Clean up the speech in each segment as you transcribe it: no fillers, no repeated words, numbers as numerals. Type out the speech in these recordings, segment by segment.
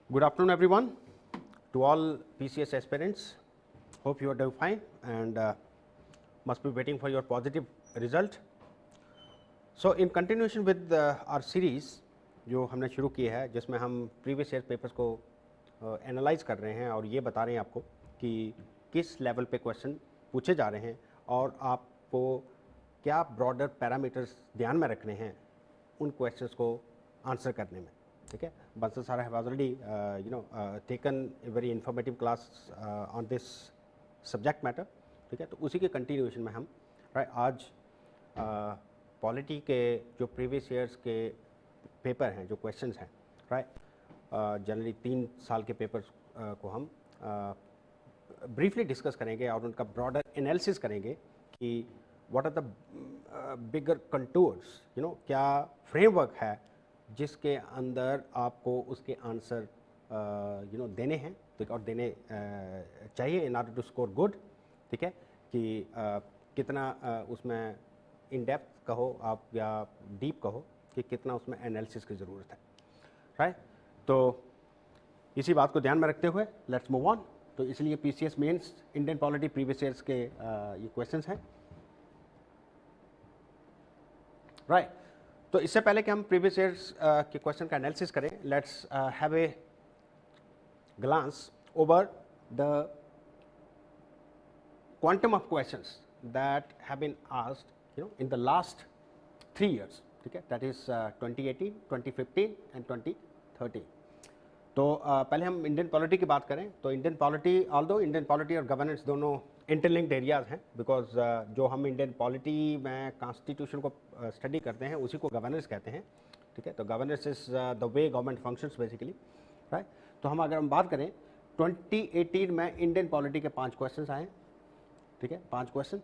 Good afternoon, everyone. To all PCS aspirants, hope you are doing fine and must be waiting for your positive result. So, in continuation with our series जो हमने शुरू की है, जिसमें हम previous year papers को analyse कर रहे हैं और ये बता रहे हैं आपको कि किस लेवल पे क्वेश्चन पूछे जा रहे हैं और आपको क्या ब्रॉडर पैरामीटर्स ध्यान में रखने हैं उन क्वेश्चंस को आंसर करने में. ठीक है, Bansal sir have already taken a very informative class on this subject matter. ठीक है, तो उसी के कंटिन्यूएशन में हम आज पॉलिटी के जो प्रीवियस ईयर्स के पेपर हैं, जो क्वेश्चंस हैं, जनरली 3 साल के पेपर्स को हम ब्रीफली डिस्कस करेंगे और उनका ब्रॉडर एनालिसिस करेंगे कि what are the bigger contours, क्या फ्रेमवर्क है जिसके अंदर आपको उसके आंसर देने हैं और देने चाहिए in order to score good. ठीक है, कि कितना उसमें इन डेप्थ कहो आप या डीप कहो कि कितना उसमें एनालिसिस की ज़रूरत है. राइट, तो इसी बात को ध्यान में रखते हुए लेट्स मूव ऑन. तो इसलिए PCS mains Indian polity previous years के ये क्वेश्चंस हैं. राइट, तो इससे पहले कि हम प्रीवियस ईयर्स के क्वेश्चन का एनालिसिस करें, let's have a glance over the quantum of questions that have been asked in the last 3 years. ठीक है, that is 2018, 2015 and 2013. तो पहले हम इंडियन पॉलिटी की बात करें तो Indian polity, although Indian polity और गवर्नेंस दोनों इंटरलिंक्ड एरियाज हैं, बिकॉज जो हम इंडियन पॉलिटी में कॉन्स्टिट्यूशन को स्टडी करते हैं उसी को गवर्नेंस कहते हैं. ठीक है, तो governance is the way government functions basically. Right, तो हम अगर हम बात करें 2018 में इंडियन पॉलिटी के 5 क्वेश्चन आए. ठीक है, 5 क्वेश्चन.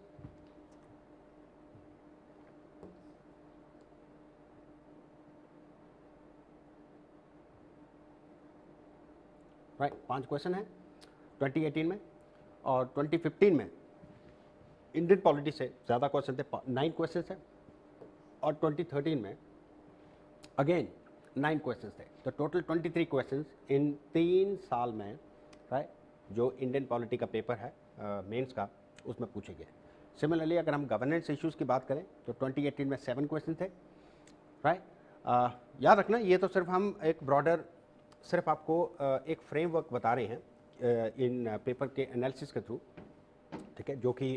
राइट, 5 क्वेश्चन हैं 2018 में. और 2015 में इंडियन पॉलिटी से ज़्यादा क्वेश्चन थे, 9 क्वेश्चन थे. और 2013 में अगेन 9 क्वेश्चन थे. तो टोटल 23 क्वेश्चन इन 3 साल में, राइट, जो इंडियन पॉलिटी का पेपर है मेंस का, उसमें पूछे गए. सिमिलरली अगर हम गवर्नेंस इश्यूज़ की बात करें तो 2018 में 7 क्वेश्चन थे. राइट, याद रखना ये तो सिर्फ हम एक ब्रॉडर, सिर्फ आपको एक फ्रेमवर्क बता रहे हैं इन पेपर के एनालिसिस के थ्रू. ठीक है, जो कि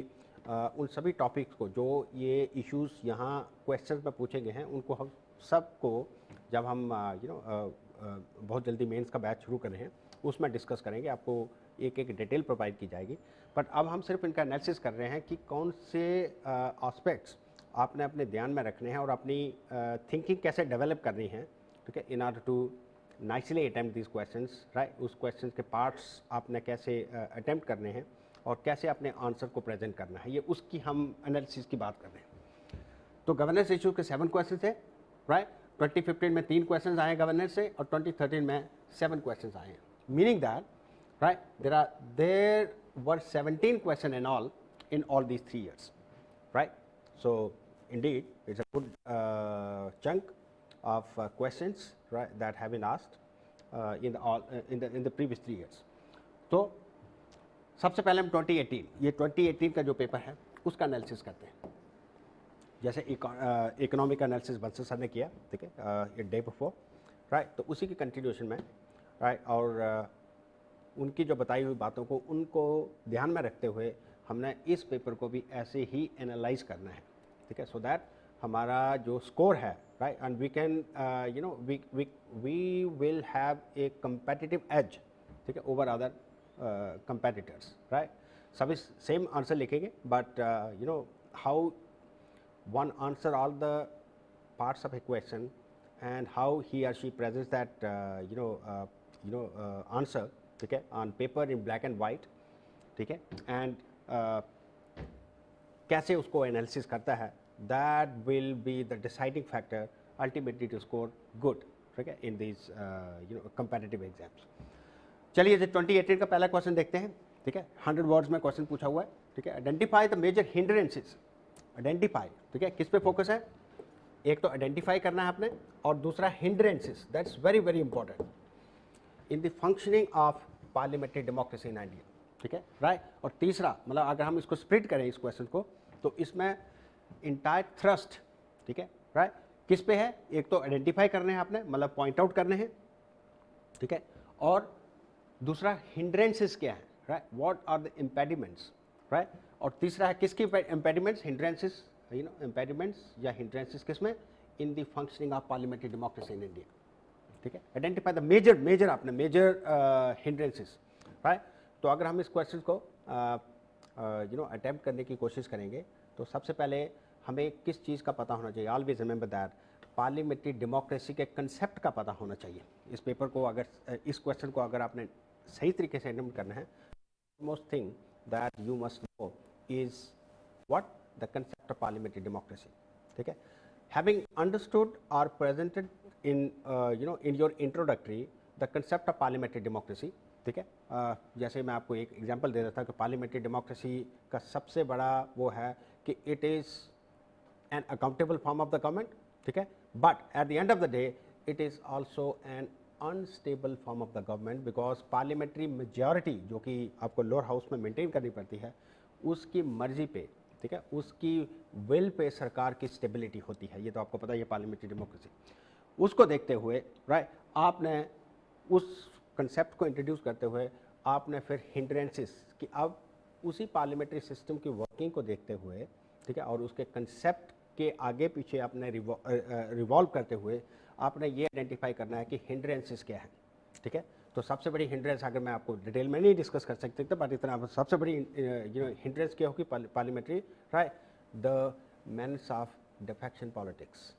उन सभी टॉपिक्स को जो ये इश्यूज़ यहाँ क्वेश्चंस में पूछे गए हैं उनको हम सबको जब हम बहुत जल्दी मेंस का बैच शुरू कर रहे हैं उसमें डिस्कस करेंगे. आपको एक एक डिटेल प्रोवाइड की जाएगी. बट अब हम सिर्फ इनका एनालिसिस कर रहे हैं कि कौन से एस्पेक्ट्स आपने अपने ध्यान में रखने हैं और अपनी थिंकिंग कैसे डेवलप करनी है. ठीक है, in order to nicely attempt this questions. Right, उस क्वेश्चन के पार्ट्स आपने कैसे अटैम्प्ट करने हैं और कैसे अपने आंसर को प्रेजेंट करना है, ये उसकी हम एनालिसिस की बात कर रहे हैं. तो गवर्नेंस इशू के 7 क्वेश्चन थे. राइट, 2015 में 3 क्वेश्चन आए गवर्नेंस से और 2013 में 7 क्वेश्चन आए. Meaning that, right, there were 17 question in all these 3 years. Right, so indeed it's a good chunk of questions, right, that have been asked in the previous 3 years. तो सबसे पहले हम 2018 का जो पेपर है उसका एनालिसिस करते हैं. जैसे इकोनॉमिक एनालिसिस बंसल सर ने किया, ठीक है, डे बिफोर. राइट, तो उसी की कंटिन्यूएशन में, राइट, और उनकी जो बताई हुई बातों को उनको ध्यान में रखते हुए हमने इस पेपर को भी ऐसे ही एनालाइज करना है. ठीक है, सो दैट हमारा जो स्कोर है, right, and we can we will have a competitive edge. ठीक है, ओवर अदर कंपेटिटर्स. राइट, सभी सेम आंसर लिखेंगे but how one answer all the parts of a question and how he or she presents that answer, ठीक है, on paper in black and white. ठीक है, and कैसे उसको analysis करता है, that will be the deciding factor ultimately to score good. ठीक है, in these competitive exams. चलिए 2018 का पहला क्वेश्चन देखते हैं. ठीक है, 100 वर्ड्स में क्वेश्चन पूछा हुआ है. ठीक है, identify the major hindrances. Identify, ठीक है, किस पे फोकस है? एक तो आइडेंटिफाई करना है आपने और दूसरा hindrances. That's very very important. In the functioning of parliamentary democracy in India, ठीक है, राइट। और तीसरा, मतलब अगर हम इसको स्प्लिट करें इस क्वेश्चन को, तो इसमें इंटायर थ्रस्ट, ठीक है, राइट, किस पे है? एक तो आइडेंटिफाई करने हैं आपने, मतलब पॉइंट आउट करने हैं, ठीक है, और दूसरा हिंड्रेंसेस क्या है, right, what are the impediments, right, और तीसरा है किसकी impediments, hindrances, you know, impediments या हिंड्रेंसेस किसमें? In the functioning of parliamentary democracy in India, ठीक है। आइडेंटिफाई द मेजर आपने मेजर हिंड्रेंसेस, राइट। तो अगर हम इस क्वेश्चन को यू नो अटेम्प्ट करने की कोशिश करेंगे, तो सबसे पहले हमें किस चीज़ का पता होना चाहिए? Always remember that parliamentary democracy के कंसेप्ट का पता होना चाहिए। इस पेपर को अगर इस क्वेश्चन को अगर आपने सही तरीके से अटेम्प्ट करना है, most thing that you must know is what the concept of parliamentary democracy, ठीक है। हैविंग अंडरस्टूड और presented in you know in your introductory the concept of parliamentary democracy, ठीक है। जैसे मैं आपको एक एग्जांपल दे रहा था कि पार्लियामेंट्री डेमोक्रेसी का सबसे बड़ा वो है कि it is an accountable form of the government, ठीक है, but at the end of the day it is also an unstable form of the government, because parliamentary majority जो कि आपको लोअर हाउस में मेंटेन करनी पड़ती है, उसकी मर्जी पे, ठीक है, उसकी विल पे सरकार की स्टेबिलिटी होती है। ये तो आपको पता ही है पार्लियामेंट्री डेमोक्रेसी। उसको देखते हुए, राइट, आपने उस कंसेप्ट को इंट्रोड्यूस करते हुए आपने फिर हिंड्रेंसेस कि अब उसी पार्लियामेंट्री सिस्टम की वर्किंग को देखते हुए, ठीक है, और उसके कंसेप्ट के आगे पीछे आपने रिवॉल्व करते हुए आपने ये आइडेंटिफाई करना है कि हिंड्रेंसेस क्या है, ठीक है। तो सबसे बड़ी हिंड्रेंस, अगर मैं आपको डिटेल में नहीं डिस्कस कर सकते थे, बट इतना सबसे बड़ी यू नो हिंड्रेंस क्या होगी parliamentary, right, the menace of defection politics.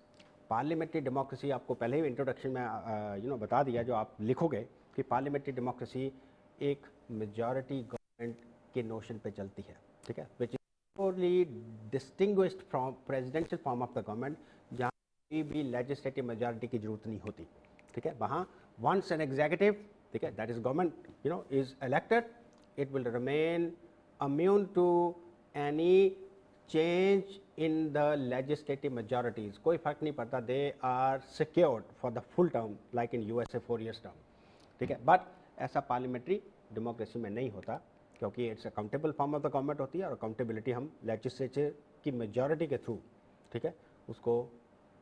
Parliamentary democracy आपको पहले ही इंट्रोडक्शन में यू नो बता दिया, जो आप लिखोगे कि पार्लियामेंट्री डेमोक्रेसी एक मेजॉरिटी गवर्नमेंट के नोशन पे चलती है, ठीक है, which is purely distinguished from presidential form of the government, जहाँ भी लेजिस्लेटिव मेजॉरिटी की जरूरत नहीं होती, ठीक है। वहाँ वंस एन एग्जीक्यूटिव, ठीक है, that is government you know is elected, it will remain immune to any change in the legislative majorities. कोई फर्क नहीं पड़ता, they are secured for the full term like in USA 4 years term, ठीक है। But ऐसा parliamentary democracy में नहीं होता, क्योंकि it's accountable form of the government होती है, और अकाउंटेबिलिटी हम लेजिस्लेचर की मेजॉरिटी के थ्रू, ठीक है, उसको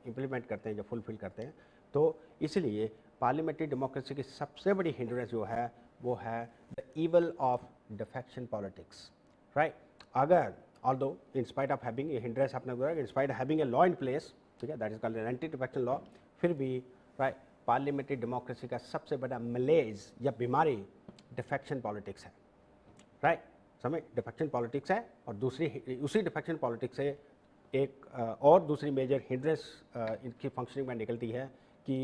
इम्प्लीमेंट करते हैं, जो फुलफिल करते हैं। तो इसलिए पार्लियामेंट्री डेमोक्रेसी की सबसे बड़ी हिंड्रेंस जो है वो है the evil of defection politics, right. अगर although in spite of having a hindrance आपने बोला, in spite of having a law in place, ठीक है, that is called an anti defection law, फिर भी राइट पार्लियामेंट्री डेमोक्रेसी का सबसे बड़ा मलेज या बीमारी डिफेक्शन पॉलिटिक्स है, राइट, समझ, डिफेक्शन पॉलिटिक्स है। और दूसरी उसी डिफेक्शन पॉलिटिक्स से एक और दूसरी मेजर हिंड्रेंस इनकी फंक्शनिंग में निकलती है कि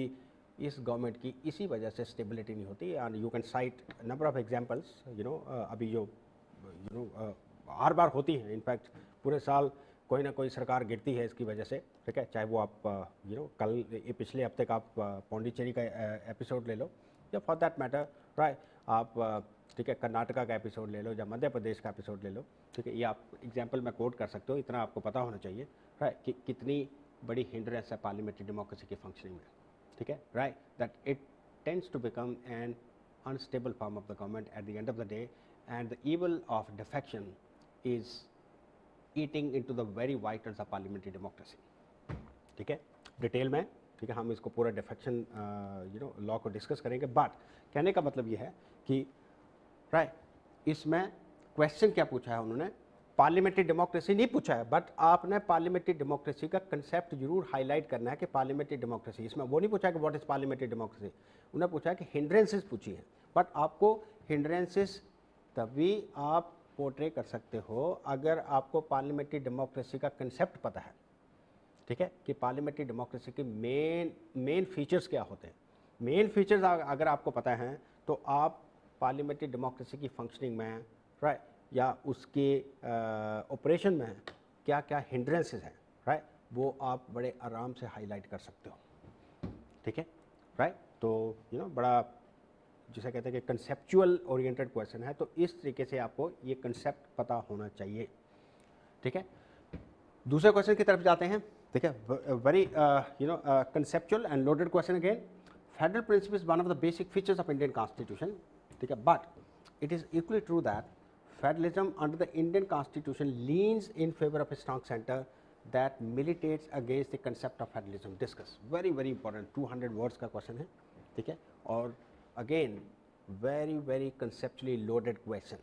इस गवर्नमेंट की इसी वजह से स्टेबिलिटी नहीं होती। And you can site number of examples, you know, अभी जो यू नो हर बार होती हैं, इनफैक्ट पूरे साल कोई ना कोई सरकार गिरती है इसकी वजह से, ठीक है, चाहे वो आप यू नो कल पिछले हफ्ते का आप पौंडीचेरी का एपिसोड ले लो, या फॉर दैट मैटर राइट आप ठीक है कर्नाटका का एपिसोड ले लो या मध्य प्रदेश का एपिसोड ले लो, ठीक है, ये आप एग्जांपल में कोट कर सकते हो। इतना आपको पता होना चाहिए राइट कि कितनी बड़ी हिंड्रेंस है पार्लियामेंट्री डेमोक्रेसी की फंक्शनिंग में, ठीक है, right, that it tends to become an unstable form of the government at the end of the day, and the evil of defection is eating into the very vitals of parliamentary democracy, ठीक है, detail में, ठीक है, हम इसको पूरा defection you know law को discuss करेंगे। बट कहने का मतलब ये है कि राइट इसमें क्वेश्चन क्या पूछा है उन्होंने, पार्लियामेंट्री डेमोक्रेसी नहीं पूछा है, बट आपने पार्लियामेंट्री डेमोक्रेसी का कंसेप्ट जरूर हाईलाइट करना है कि पार्लियामेंट्री डेमोक्रेसी, इसमें वो नहीं पूछा कि व्हाट इज पार्लियामेंट्री डेमोक्रेसी, उन्हें पूछा कि हिंड्रेंसेस पूछी है। बट आपको हिंड्रेंसेस तभी आप पोर्ट्रे कर सकते हो अगर आपको पार्लियामेंट्री डेमोक्रेसी का कंसेप्ट पता है, ठीक है, कि पार्लियामेंट्री डेमोक्रेसी के मेन फीचर्स क्या होते हैं। मेन फीचर्स अगर आपको पता है तो आप पार्लियामेंट्री डेमोक्रेसी की फंक्शनिंग में राइट या उसके ऑपरेशन में क्या क्या हिंड्रेंसेस हैं राइट वो आप बड़े आराम से हाईलाइट कर सकते हो, ठीक है, राइट। तो यू नो बड़ा जिसे कहते हैं कि कंसेप्चुअल ओरिएंटेड क्वेश्चन है, तो इस तरीके से आपको ये कंसेप्ट पता होना चाहिए, ठीक है। दूसरे क्वेश्चन की तरफ जाते हैं, ठीक है, very you know conceptual and loaded question again. Federal principle is one of the basic features of Indian constitution, ठीक है, but it is equally true that federalism under the Indian constitution leans in favour of a strong centre that militates against the concept of federalism. Discuss, very very important, 200 words का question है, ठीक है, और again very very conceptually loaded question,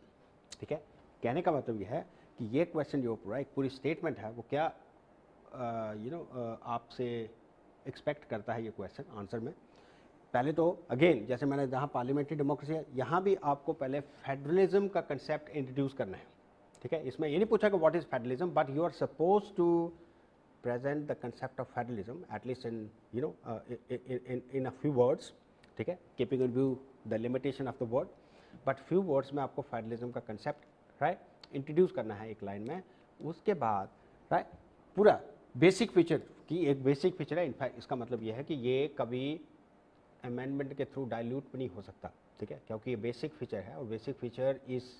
ठीक है। कहने का मतलब यह है कि ये क्वेश्चन जो पूरा एक पूरी स्टेटमेंट है वो क्या आपसे एक्सपेक्ट करता है ये क्वेश्चन आंसर में। पहले तो अगेन जैसे मैंने जहाँ पार्लियामेंट्री डेमोक्रेसी है, यहाँ भी आपको पहले फेडरलिज्म का कंसेप्ट इंट्रोड्यूस करना है, ठीक है। इसमें ये नहीं पूछा कि what is federalism, but you are suppose to present the concept of federalism at least in in a few words, ठीक है, keeping in view the limitation of the word, but few words में आपको federalism का concept right introduce करना है एक line में। उसके बाद राइट पूरा बेसिक फीचर की एक बेसिक फीचर है, इनफैक्ट इसका मतलब यह है कि ये कभी अमेंडमेंट के थ्रू डाइल्यूट भी नहीं हो सकता, ठीक है, क्योंकि ये बेसिक फीचर है और basic feature is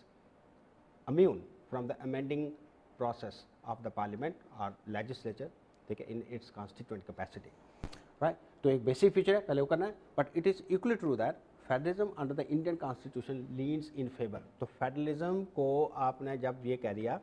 immune from the amending process of the parliament or legislature, ठीक है, in its constituent capacity, right? तो एक बेसिक फीचर है, पहले वो करना है, but it is equally true that federalism under the Indian constitution leans in favour. तो फेडरलिज्म को आपने जब ये कह दिया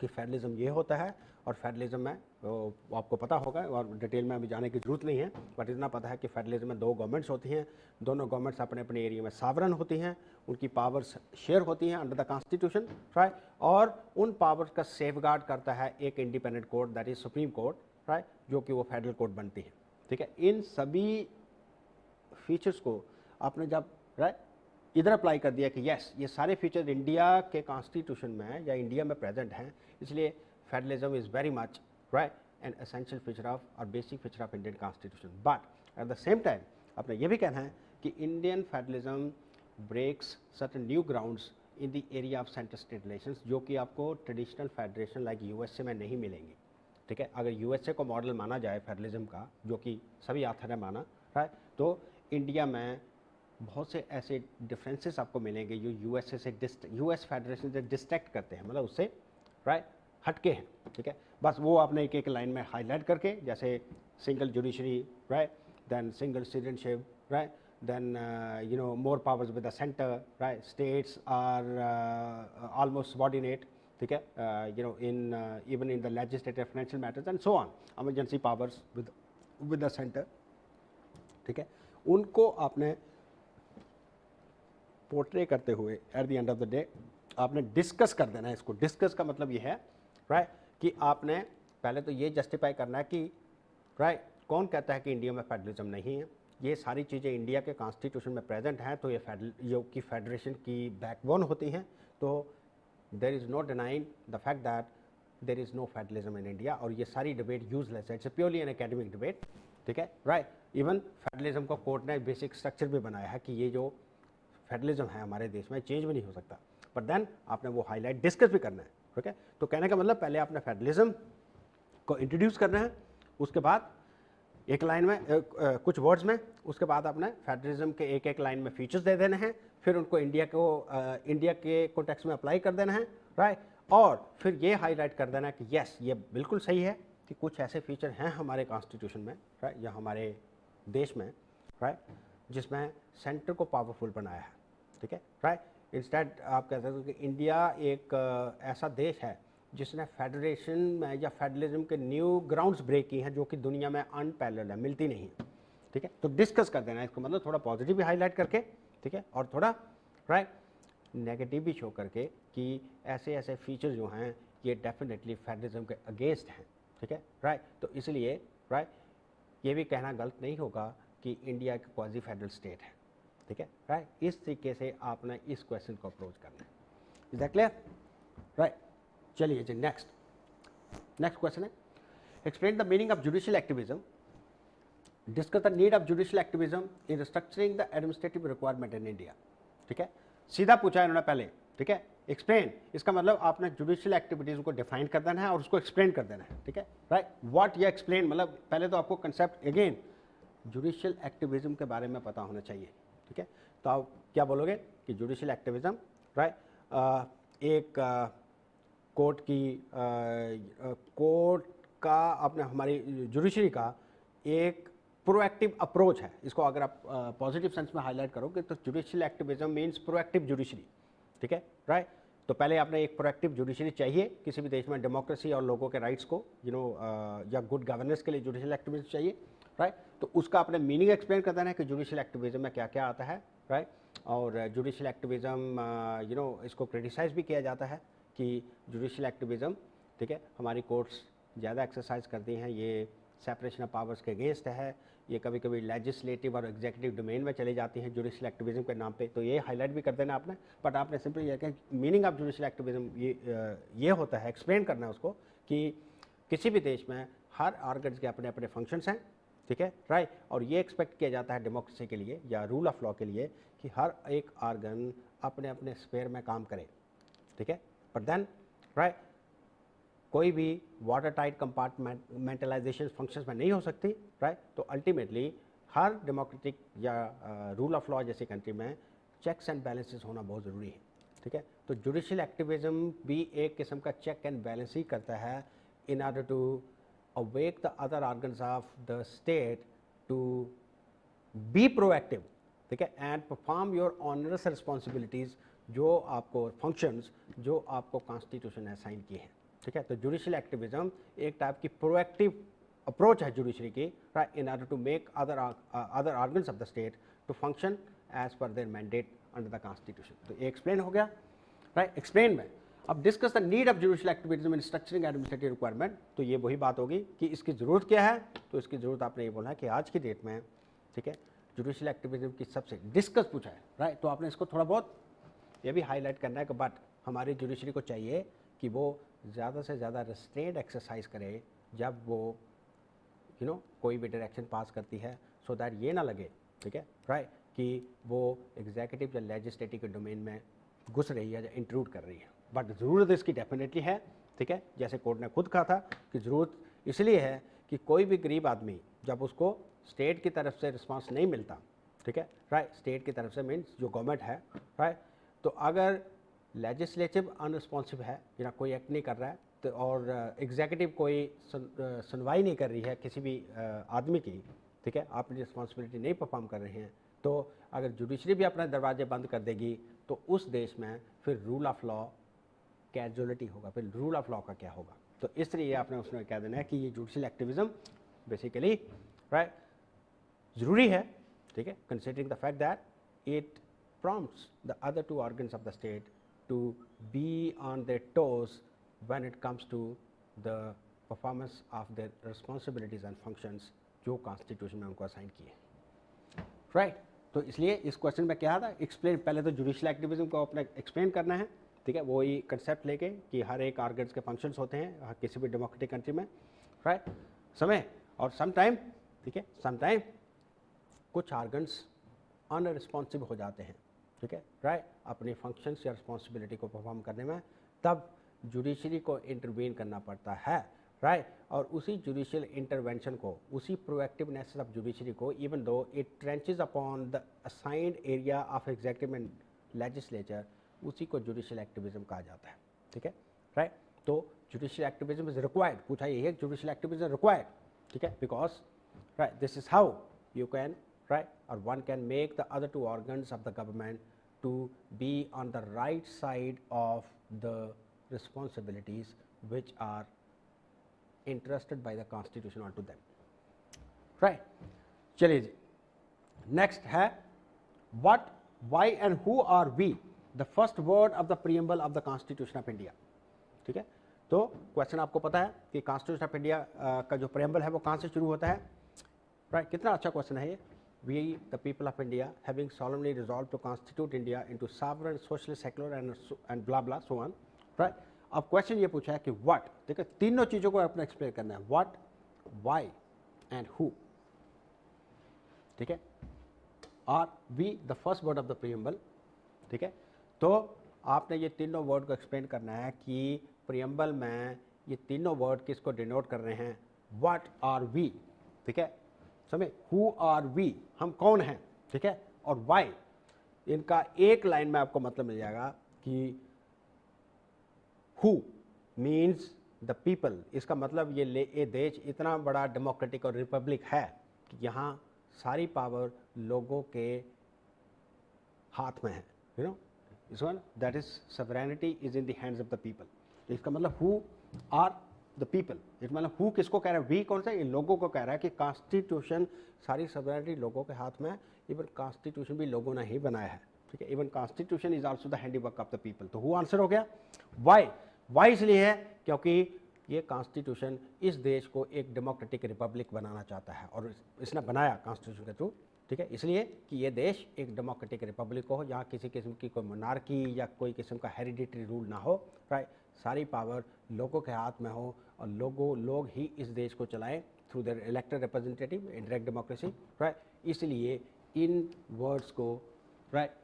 कि फेडरलिज्म ये होता है और फेडरलिज्म में वो आपको पता होगा और डिटेल में अभी जाने की जरूरत नहीं है, बट इतना पता है कि फेडरलिज्म में दो गवर्नमेंट्स होती हैं, दोनों गवर्नमेंट्स अपने अपने एरिया में सावरन होती हैं, उनकी पावर्स शेयर होती हैं अंडर द कॉन्स्टिट्यूशन, राइट, और उन पावर्स का सेफगार्ड करता है एक independent court that is supreme court, right, जो कि वो फेडरल कोर्ट बनती है, ठीक है। इन सभी फीचर्स को आपने जब राइट इधर अप्लाई कर दिया कि यस ये सारे फीचर इंडिया के कॉन्स्टिट्यूशन में या इंडिया में प्रेजेंट हैं, इसलिए federalism is very much right an essential feature of or basic feature of Indian constitution. But at the same time आपने ये भी कहना है कि Indian federalism breaks certain new grounds in the area of centre state relations, जो कि आपको traditional federation like USA में नहीं मिलेंगी, ठीक है। अगर यूएसए को मॉडल माना जाए फेडरलिज्म का, जो कि सभी आथर ने माना, राइट, तो इंडिया में बहुत से ऐसे डिफरेंसेस आपको मिलेंगे जो यूएसए से यूएस फेडरेशन से डिस्ट्रैक्ट करते हैं, मतलब उससे राइट हटके हैं, ठीक है। बस वो आपने एक एक लाइन में हाईलाइट करके, जैसे single judiciary, right, then single citizenship, right, then more powers with the center, right, states are almost subordinate, ठीक है, in even in the legislative financial matters and so on, emergency powers with the center, ठीक है, उनको आपने portray करते हुए eight the end of the day आपने discuss कर देना है। इसको डिस्कस का मतलब ये है राइट कि आपने पहले तो ये जस्टिफाई करना है कि राइट कौन कहता है कि इंडिया में फेडरलिज्म नहीं है, ये सारी चीज़ें इंडिया के कॉन्स्टिट्यूशन में प्रेजेंट हैं, तो ये की फेडरेशन की बैकबोन होती हैं, तो there is no denying the fact that there is no federalism in India, और ये सारी डिबेट यूजलेस है, it's purely an academic debate, ठीक है, राइट। इवन फेडरलिज्म को कोर्ट ने बेसिक स्ट्रक्चर भी बनाया है कि ये जो फेडरलिज्म है हमारे देश में चेंज भी नहीं हो सकता, बट देन आपने वो हाईलाइट डिस्कस भी करना है, ठीक है। तो कहने का मतलब पहले आपने फेडरलिज्म को इंट्रोड्यूस करना है, उसके बाद एक लाइन में कुछ वर्ड्स में, उसके बाद आपने फेडरलिज्म के एक एक लाइन में फीचर्स दे देने हैं, फिर उनको इंडिया के कॉन्टेक्स्ट में अप्लाई कर देना है, राइट, और फिर ये हाईलाइट कर देना है कि यस ये बिल्कुल सही है कि कुछ ऐसे फीचर हैं हमारे कॉन्स्टिट्यूशन में, राइट, या हमारे देश में, राइट, जिसमें सेंटर को पावरफुल बनाया है, ठीक है, राइट। इंस्टेड आप कह सकते हो कि इंडिया एक ऐसा देश है जिसने फेडरेशन में या फेडरलिज्म के न्यू ग्राउंड्स ब्रेक की हैं, जो कि दुनिया में अनपैरेलल्ड है, मिलती नहीं है, ठीक है। तो डिस्कस कर देना है इसको, मतलब थोड़ा पॉजिटिव भी हाईलाइट करके, ठीक है, और थोड़ा राइट नेगेटिव भी शो करके कि ऐसे ऐसे फीचर जो हैं ये डेफिनेटली फेडरलिज्म के अगेंस्ट हैं, ठीक है, राइट। तो इसलिए राइट ये भी कहना गलत नहीं होगा कि इंडिया एक क्वाजी फेडरल स्टेट है, ठीक है, राइट। इस तरीके से आपने इस क्वेश्चन को अप्रोच करना है। Is that clear, right. चलिए जी नेक्स्ट क्वेश्चन है, explain the meaning of judicial activism, discuss the need of judicial activism in restructuring the administrative requirement in India, ठीक है। सीधा पूछा इन्होंने पहले, ठीक है, एक्सप्लेन, इसका मतलब आपने जुडिशियल एक्टिविटीज को डिफाइन कर देना है और उसको एक्सप्लेन कर देना है, ठीक है, राइट। व्हाट या एक्सप्लेन मतलब पहले तो आपको कंसेप्ट अगेन जुडिशियल एक्टिविज्म के बारे में पता होना चाहिए, ठीक है। तो आप क्या बोलोगे कि जुडिशियल एक्टिविज्म राइट एक कोर्ट का अपने हमारी जुडिशरी का एक प्रोएक्टिव अप्रोच है। इसको अगर आप पॉजिटिव सेंस में हाईलाइट करोगे तो judicial activism means proactive judiciary, ठीक है, राइट। तो पहले आपने एक प्रोएक्टिव जुडिशरी चाहिए किसी भी देश में, डेमोक्रेसी और लोगों के राइट्स को या गुड गवर्नेंस के लिए जुडिशियल एक्टिविज्म चाहिए, राइट। तो उसका आपने मीनिंग एक्सप्लेन कर देना है कि जुडिशियल एक्टिविज्म में क्या क्या आता है, राइट। और जुडिशियल एक्टिविज्म इसको क्रिटिसाइज भी किया जाता है कि जुडिशियल एक्टिविज्म, ठीक है, हमारी कोर्ट्स ज़्यादा एक्सरसाइज करती हैं, ये सेपरेशन ऑफ पावर्स के अगेंस्ट है, ये कभी कभी लेजिस्लेटिव और एग्जीक्यूटिव डोमेन में चली जाती हैं जुडिशियल एक्टिविज्म के नाम पे। तो ये हाईलाइट भी कर देना आपने, बट आपने सिंपली ये कहा मीनिंग ऑफ जुडिशियल एक्टिविज्म ये होता है, एक्सप्लेन करना है उसको कि किसी भी देश में हर ऑर्गन्स के अपने अपने फंक्शंस हैं, ठीक है, राइट। और ये एक्सपेक्ट किया जाता है डेमोक्रेसी के लिए या रूल ऑफ लॉ के लिए कि हर एक ऑर्गन अपने अपने स्फीयर में काम करे, ठीक है। बट देन राइट, कोई भी वाटर टाइट कंपार्टमेंटलाइजेशन फंक्शंस में नहीं हो सकती, राइट। तो अल्टीमेटली हर डेमोक्रेटिक या रूल ऑफ लॉ जैसी कंट्री में चेक्स एंड बैलेंसेस होना बहुत ज़रूरी है, ठीक है। तो जुडिशियल एक्टिविज्म भी एक किस्म का चेक एंड बैलेंस ही करता है in order to awake the other organs of the state to be proactive, ठीक है, and perform your onerous responsibilities, जो आपको फंक्शंस जो आपको कॉन्स्टिट्यूशन ने असाइन किए हैं, ठीक है। तो जुडिशियल एक्टिविज्म एक टाइप की प्रोएक्टिव अप्रोच है जुडिशरी की, right, in order to make other organs of the state to function as per their mandate under the constitution. तो ये एक्सप्लेन हो गया, राइट। एक्सप्लेन में अब discuss the need of judicial activism in structuring administrative requirement. तो ये वही बात होगी कि इसकी ज़रूरत क्या है। तो इसकी ज़रूरत आपने ये बोला है कि आज की डेट में, ठीक है, जुडिशियल एक्टिविज्म की सबसे डिस्कस पूछा है, राइट। तो आपने इसको थोड़ा बहुत ये भी हाईलाइट करना है कि बट हमारी जुडिशरी को चाहिए कि वो ज़्यादा से ज़्यादा रिस्ट्रेंट एक्सरसाइज करे जब वो कोई भी डायरेक्शन पास करती है, सो दैट ये ना लगे, ठीक है, राइट, कि वो एग्जीक्यूटिव या लेजिस्लेटिव के डोमेन में घुस रही है या इंट्रूड कर रही है। बट ज़रूरत इसकी डेफिनेटली है, ठीक है। जैसे कोर्ट ने खुद कहा था कि ज़रूरत इसलिए है कि कोई भी गरीब आदमी जब उसको स्टेट की तरफ से रिस्पांस नहीं मिलता, ठीक है, राइट, स्टेट की तरफ से मीन्स जो गवर्नमेंट है, राइट, तो अगर लेजिस्लेटिव अनरिस्पॉन्सिव है या कोई एक्ट नहीं कर रहा है तो और एग्जीक्यूटिव कोई सुनवाई नहीं कर रही है किसी भी आदमी की, ठीक है, अपनी रिस्पॉन्सिबिलिटी नहीं परफॉर्म कर रहे हैं, तो अगर जुडिशरी भी अपने दरवाजे बंद कर देगी तो उस देश में फिर रूल ऑफ लॉ कैजुअलिटी होगा, फिर रूल ऑफ लॉ का क्या होगा। तो इसलिए आपने उसमें कह देना है कि ये जुडिशियल एक्टिविज्म बेसिकली, राइट, ज़रूरी है, ठीक है, considering the fact that it prompts the other two organs of the state to be on their toes when it comes to the performance of their responsibilities and functions जो constitution में उनको assign किए, right. तो इसलिए इस question में क्या था, एक्सप्लेन, पहले तो जुडिशियल एक्टिविज्म को अपने एक्सप्लेन करना है, ठीक है, वही कंसेप्ट लेके कि हर एक ऑर्गन्स के फंक्शंस होते हैं किसी भी डेमोक्रेटिक कंट्री में, राइट, समय और सम टाइम, ठीक है, सम टाइम कुछ ऑर्गन्स अनरिस्पॉन्सिव हो जाते हैं, ठीक है, राइट, अपने फंक्शंस या रिस्पॉन्सिबिलिटी को परफॉर्म करने में, तब जुडिशरी को इंटरवीन करना पड़ता है, राइट। और उसी जुडिशियल इंटरवेंशन को, उसी प्रोएक्टिवनेस ऑफ जुडिशरी को, even though it trenches upon the assigned area of executive and legislature, उसी को जुडिशियल एक्टिविज्म कहा जाता है, ठीक है, राइट। तो जुडिशियल एक्टिविज्म इज रिक्वायर्ड, पूछा ये है जुडिशियल एक्टिविज्म रिक्वायर्ड, ठीक है, because right this is how you can, right, or one can make the other two organs of the government to be on the right side of the responsibilities which are entrusted by the constitution onto them, right। चलिए जी, next है what, why and who are we, the first word of the preamble of the constitution of India, ठीक है। तो question आपको पता है कि constitution of India का जो प्रियम्बल है वो कहाँ से शुरू होता है, राइट, कितना अच्छा क्वेश्चन है ये। We, the people of India, having solemnly resolved to constitute India into sovereign, socialist, secular and blah blah so on, right। अब क्वेश्चन ये पूछा है कि what, देखो तीनों चीज़ों को आपने एक्सप्लेन करना है, what, why and who, ठीक है, और we the first word of the preamble, ठीक है। तो आपने ये तीनों वर्ड को एक्सप्लेन करना है कि प्रियम्बल में ये तीनों वर्ड किसको डिनोट कर रहे हैं, what are we, ठीक है, समझे, हु आर वी, हम कौन हैं, ठीक है, और वाई, इनका एक लाइन में आपको मतलब मिल जाएगा कि हु मीन्स द पीपल, इसका मतलब ये देश इतना बड़ा डेमोक्रेटिक और रिपब्लिक है कि यहाँ सारी पावर लोगों के हाथ में है, यू नो, इस one that is sovereignty is in the hands of the people. तो इसका मतलब हु आर द पीपल, इस मतलब हु किसको कह रहा है, वी कौन सा, इन लोगों को कह रहा है कि कॉन्स्टिट्यूशन, सारी सवरेनिटी लोगों के हाथ में है, इवन कॉन्स्टिट्यूशन भी लोगों ने ही बनाया है, ठीक है, even constitution is also the handiwork of the people. तो हु आंसर हो गया, वाई, वाई इसलिए है क्योंकि ये कॉन्स्टिट्यूशन इस देश को एक डेमोक्रेटिक रिपब्लिक बनाना चाहता है और इसने बनाया कॉन्स्टिट्यूशन के थ्रू, ठीक है, इसलिए कि ये देश एक डेमोक्रेटिक रिपब्लिक हो, यहाँ किसी किस्म की कोई मोनार्की या कोई किस्म का हेरिडिटरी रूल ना हो, राइट, सारी पावर लोगों के हाथ में हो और लोग ही इस देश को चलाएं through their elected representative in direct democracy, right, इसलिए इन वर्ड्स को, राइट,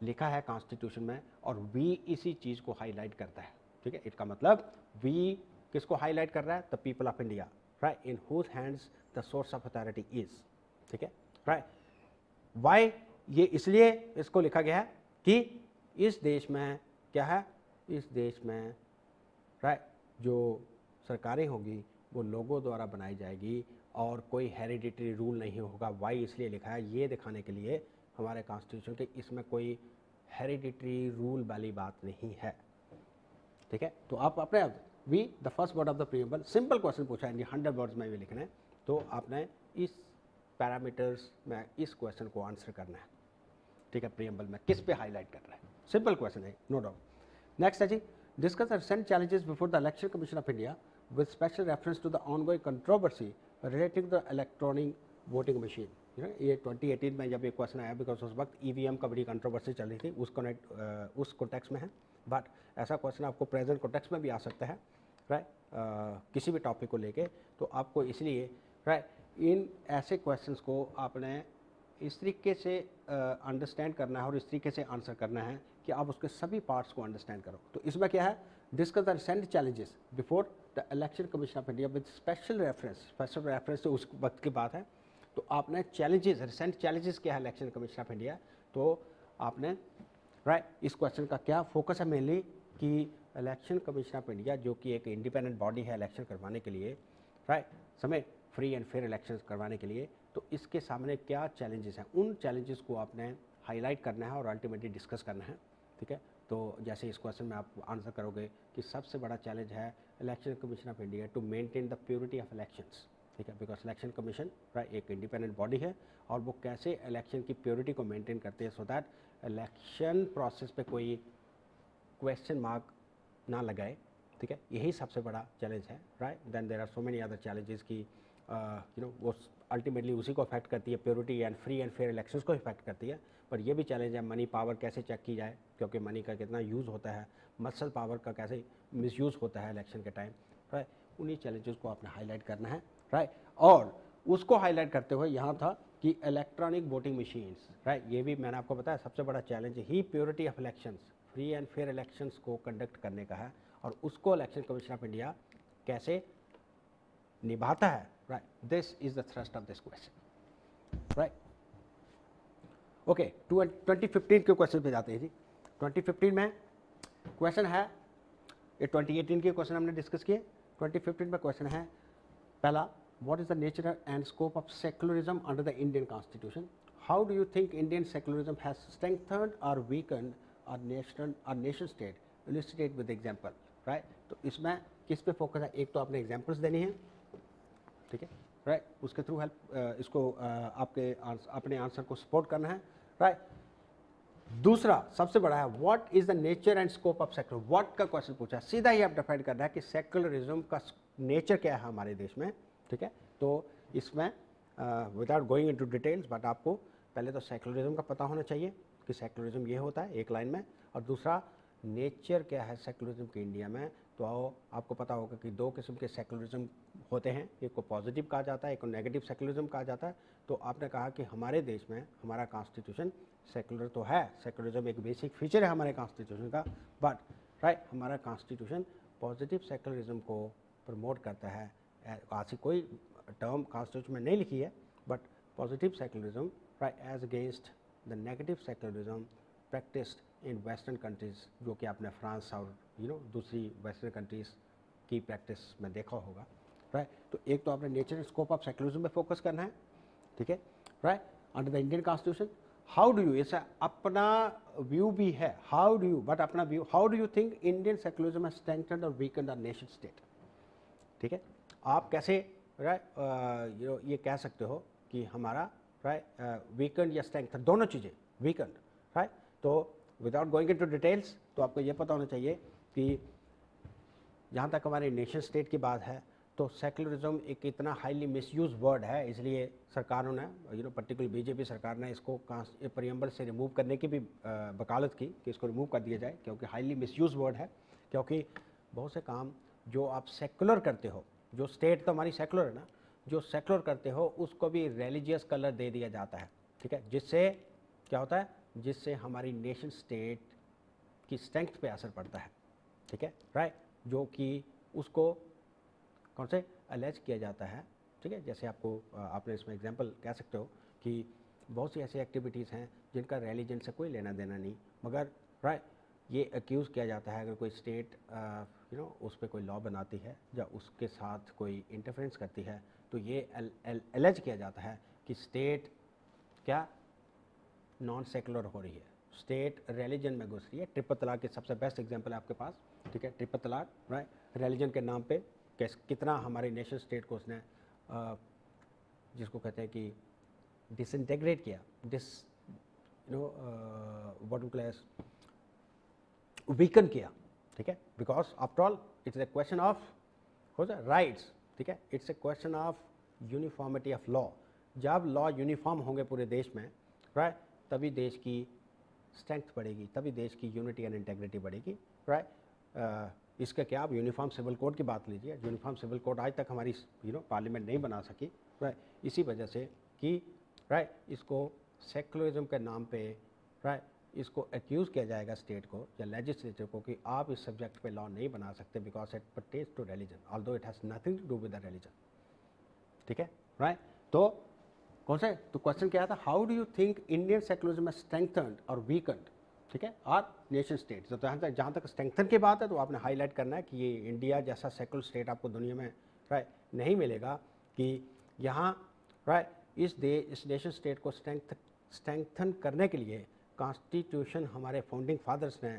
लिखा है कॉन्स्टिट्यूशन में और वी इसी चीज़ को हाईलाइट करता है, ठीक है, इसका मतलब वी किसको हाईलाइट कर रहा है, the people of India, right, in whose hands the source of authority is, ठीक है, राइट, वाई, ये इसलिए इसको लिखा गया है कि इस देश में क्या है, इस देश में, राइट, जो सरकारें होगी वो लोगों द्वारा बनाई जाएगी और कोई हेरिडिटरी रूल नहीं होगा। वाई इसलिए लिखा है ये दिखाने के लिए हमारे कॉन्स्टिट्यूशन के, इसमें कोई हेरिडिटरी रूल वाली बात नहीं है, ठीक है। तो आप अपने we the first word of the preamble, simple question पूछा है, 100 वर्ड्स में भी लिखना है, तो आपने इस पैरामीटर्स में इस क्वेश्चन को आंसर करना है, ठीक है, प्रीएम्बल में किस पे हाईलाइट कर रहा है, सिंपल क्वेश्चन है, नो डाउट। नेक्स्ट है जी, discuss the recent challenges before the election commission of India with special reference to the ongoing controversy relating the electronic voting machine. ये 2018 में जब ये क्वेश्चन आया, बिकॉज उस वक्त ईवीएम का बड़ी कंट्रोवर्सी चल रही थी, उस कॉन्टेक्स्ट में है, बट ऐसा क्वेश्चन आपको प्रेजेंट कॉन्टेक्स्ट में भी आ सकता है, राइट, किसी भी टॉपिक को लेके, तो आपको इसलिए, राइट, इन ऐसे क्वेश्चंस को आपने इस तरीके से अंडरस्टैंड करना है और इस तरीके से आंसर करना है कि आप उसके सभी पार्ट्स को अंडरस्टैंड करो। तो इसमें क्या है, discuss the recent challenges before the election commission of India with special reference तो उस वक्त की बात है, तो आपने चैलेंजेस, रिसेंट चैलेंजेस क्या है इलेक्शन कमीशन ऑफ इंडिया, तो आपने, राइट, इस क्वेश्चन का क्या फोकस है मेनली कि इलेक्शन कमीशन ऑफ इंडिया जो कि एक इंडिपेंडेंट बॉडी है इलेक्शन करवाने के लिए, राइट, समय फ्री एंड फेयर इलेक्शंस करवाने के लिए, तो इसके सामने क्या चैलेंजेस हैं, उन चैलेंजेस को आपने हाईलाइट करना है और अल्टीमेटली डिस्कस करना है, ठीक है। तो जैसे इस क्वेश्चन में आप आंसर करोगे कि सबसे बड़ा चैलेंज है Election commission of India to maintain the purity of elections, ठीक है, बिकॉज इलेक्शन कमीशन, राइट, एक इंडिपेंडेंट बॉडी है और वो कैसे इलेक्शन की प्योरिटी को मेंटेन करते हैं सो दैट इलेक्शन प्रोसेस पे कोई क्वेश्चन मार्क ना लगाए, ठीक है, यही सबसे बड़ा चैलेंज है, right. Then there are so many other challenges की वो अल्टीमेटली उसी को अफेक्ट करती है, purity and free and fair elections को इफेक्ट करती है, पर ये भी चैलेंज है मनी पावर कैसे चेक की जाए, क्योंकि मनी का कितना यूज़ होता है, मसल पावर का कैसे मिसयूज़ होता है इलेक्शन के टाइम, राइट, उन्हीं चैलेंजेस को आपने हाईलाइट करना है, राइट। और उसको हाईलाइट करते हुए यहाँ था कि इलेक्ट्रॉनिक वोटिंग मशीन्स, राइट, ये भी मैंने आपको बताया सबसे बड़ा challenge he purity of elections, free and fair elections को कंडक्ट करने का है और उसको इलेक्शन कमीशन ऑफ इंडिया कैसे निभाता है, right, this is the thrust of this question, right. Okay, 2015 के क्वेश्चन पे जाते हैं जी। 2015 में क्वेश्चन है, ये 2018 के क्वेश्चन हमने डिस्कस किए, 2015 में क्वेश्चन है पहला, what is the nature and scope of secularism under the Indian constitution, how do you think Indian secularism has strengthened or weakened our nation state, illustrate with example, right. तो इसमें किस पे focus है, एक तो आपने एग्जांपल्स देनी है, ठीक है, राइट, उसके थ्रू हेल्प इसको आपके अपने आंसर को सपोर्ट करना है, राइट। दूसरा सबसे बड़ा है, what is the nature and scope of secular, what का क्वेश्चन पूछा, सीधा ही आप डिफाइन करना है कि सेक्युलरिज्म का नेचर क्या है हमारे देश में, ठीक है। तो इसमें without going into details, but आपको पहले तो सेक्युलरिज्म का पता होना चाहिए कि सेक्युलरिज्म ये होता है एक लाइन में, और दूसरा नेचर क्या है सेक्युलरिज्म के इंडिया में। तो आपको पता होगा कि दो किस्म के सेक्युलरिज्म होते हैं, एक को पॉजिटिव कहा जाता है, एक को नेगेटिव सेक्युलरिज्म कहा जाता है। तो आपने कहा कि हमारे देश में हमारा कॉन्स्टिट्यूशन सेक्युलर तो है, सेक्युलरिज्म एक बेसिक फीचर है हमारे कॉन्स्टिट्यूशन का, बट राइट, हमारा कॉन्स्टिट्यूशन पॉजिटिव सेक्युलरिज्म को प्रमोट करता है। ऐसी कोई टर्म कॉन्स्टिट्यूशन में नहीं लिखी है, but positive secularism, right, as against the negative secularism practised in western countries, जो कि आपने फ्रांस और दूसरी वेस्टर्न कंट्रीज़ की प्रैक्टिस में देखा होगा, राइट। तो एक तो आपने नेचर स्कोप ऑफ सेकुलरिज्म पे फोकस करना है, ठीक है, right, under the Indian constitution. How do you, ऐसा अपना व्यू भी है, हाउ डू यू, बट अपना view, how do you think Indian secularism has strengthened or weakened our nation state, ठीक है। आप कैसे राइट ये कह सकते हो कि हमारा राइट वीकन्ड या स्ट्रेंथन, दोनों चीज़ें, वीकन्ड, राइट। तो विदाउट गोइंग इनटू डिटेल्स, तो आपको ये पता होना चाहिए कि जहाँ तक हमारे नेशन स्टेट की बात है, तो सेकुलरिज्म एक इतना हाईली मिसयूज वर्ड है, इसलिए सरकारों ने पर्टिकुलर बीजेपी सरकार ने इसको प्रियम्बल से रिमूव करने की भी वकालत की कि इसको रिमूव कर दिया जाए, क्योंकि हाईली मिसयूज वर्ड है। क्योंकि बहुत से काम जो आप सेकुलर करते हो, जो स्टेट तो हमारी सेकुलर है ना, जो सेकुलर करते हो उसको भी रिलीजियस कलर दे दिया जाता है, ठीक है, जिससे क्या होता है, जिससे हमारी नेशन स्टेट की स्ट्रेंथ पे असर पड़ता है, ठीक है, राइट, जो कि उसको कौन से अलेज किया जाता है, ठीक है। जैसे आपको आपने इसमें एग्जांपल कह सकते हो कि बहुत सी ऐसी एक्टिविटीज़ हैं जिनका रिलीजन से कोई लेना देना नहीं, मगर राइट ये एक्यूज़ किया जाता है अगर कोई स्टेट उस पर कोई लॉ बनाती है या उसके साथ कोई इंटरफेरेंस करती है, तो ये एलेज किया जाता है कि स्टेट क्या नॉन सेकुलर हो रही है, स्टेट रिलीजन में घुस रही है। ट्रिपल तलाक की सबसे बेस्ट एग्जांपल है आपके पास, ठीक है, ट्रिपल तलाक, राइट, रिलीजन के नाम पे कितना हमारे नेशन स्टेट को उसने जिसको कहते हैं कि डिसइंटेग्रेट किया, व्हाट क्लास वीकन किया, ठीक है, because after all it's a question of हो जाए राइट्स, ठीक है, it's a question of uniformity of law. जब लॉ यूनिफॉर्म होंगे पूरे देश में, राइट, तभी देश की स्ट्रेंथ बढ़ेगी, तभी देश की यूनिटी एंड इंटेग्रिटी बढ़ेगी, राइट। इसका क्या, आप यूनिफॉर्म सिविल कोड की बात लीजिए, यूनिफॉर्म सिविल कोड आज तक हमारी पार्लियामेंट नहीं बना सकी, राइट, इसी वजह से कि राइट इसको सेकुलरिज्म के नाम पे राइट इसको एक्यूज़ किया जाएगा स्टेट को या लेजिस्लेचर को कि आप इस सब्जेक्ट पे लॉ नहीं बना सकते because it pertains to religion, although it has nothing to do with the religion, ठीक है, राइट। तो कौन सा, तो क्वेश्चन क्या था, how do you think Indian secularism strengthened or weakened, ठीक है, और नेशन स्टेट। तो जहाँ तक स्ट्रेंथन की बात है, तो आपने हाईलाइट करना है कि ये इंडिया जैसा सेकुलर स्टेट आपको दुनिया में राइट नहीं मिलेगा, कि यहाँ राइट इस नेशन स्टेट को स्ट्रेंथन करने के लिए कॉन्स्टिट्यूशन हमारे फाउंडिंग फादर्स ने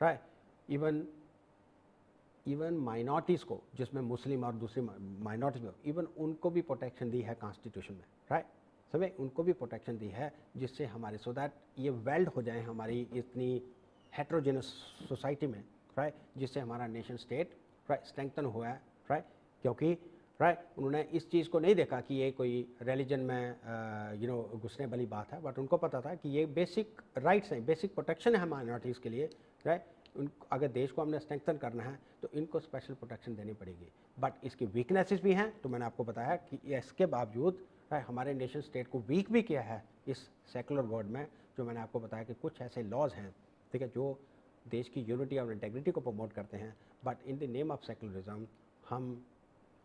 राइट इवन माइनॉरिटीज़ को, जिसमें मुस्लिम और दूसरी माइनॉरिटीज़ में, इवन उनको भी प्रोटेक्शन दी है कॉन्स्टिट्यूशन में, राइट, समय उनको भी प्रोटेक्शन दी है, जिससे हमारे सो दैट ये वेल्ड हो जाए हमारी इतनी हेट्रोजेनस सोसाइटी में, राइट, जिससे हमारा नेशन स्टेट राइट स्ट्रेंथन हुआ है, राइट, क्योंकि राइट उन्होंने इस चीज़ को नहीं देखा कि ये कोई रिलीजन में घुसने वाली बात है, बट उनको पता था कि ये बेसिक राइट्स हैं, बेसिक प्रोटेक्शन है माइनॉरिटीज़ के लिए, राइट। अगर देश को हमने स्ट्रेंथन करना है तो इनको स्पेशल प्रोटेक्शन देनी पड़ेगी, बट इसकी वीकनेसेस भी हैं। तो मैंने आपको बताया कि इसके बावजूद हमारे नेशन स्टेट को वीक भी किया है इस सेकुलर वर्ल्ड में, जो मैंने आपको बताया कि कुछ ऐसे लॉज हैं, ठीक है, जो देश की यूनिटी और इंटेग्रिटी को प्रमोट करते हैं, but in the name of secularism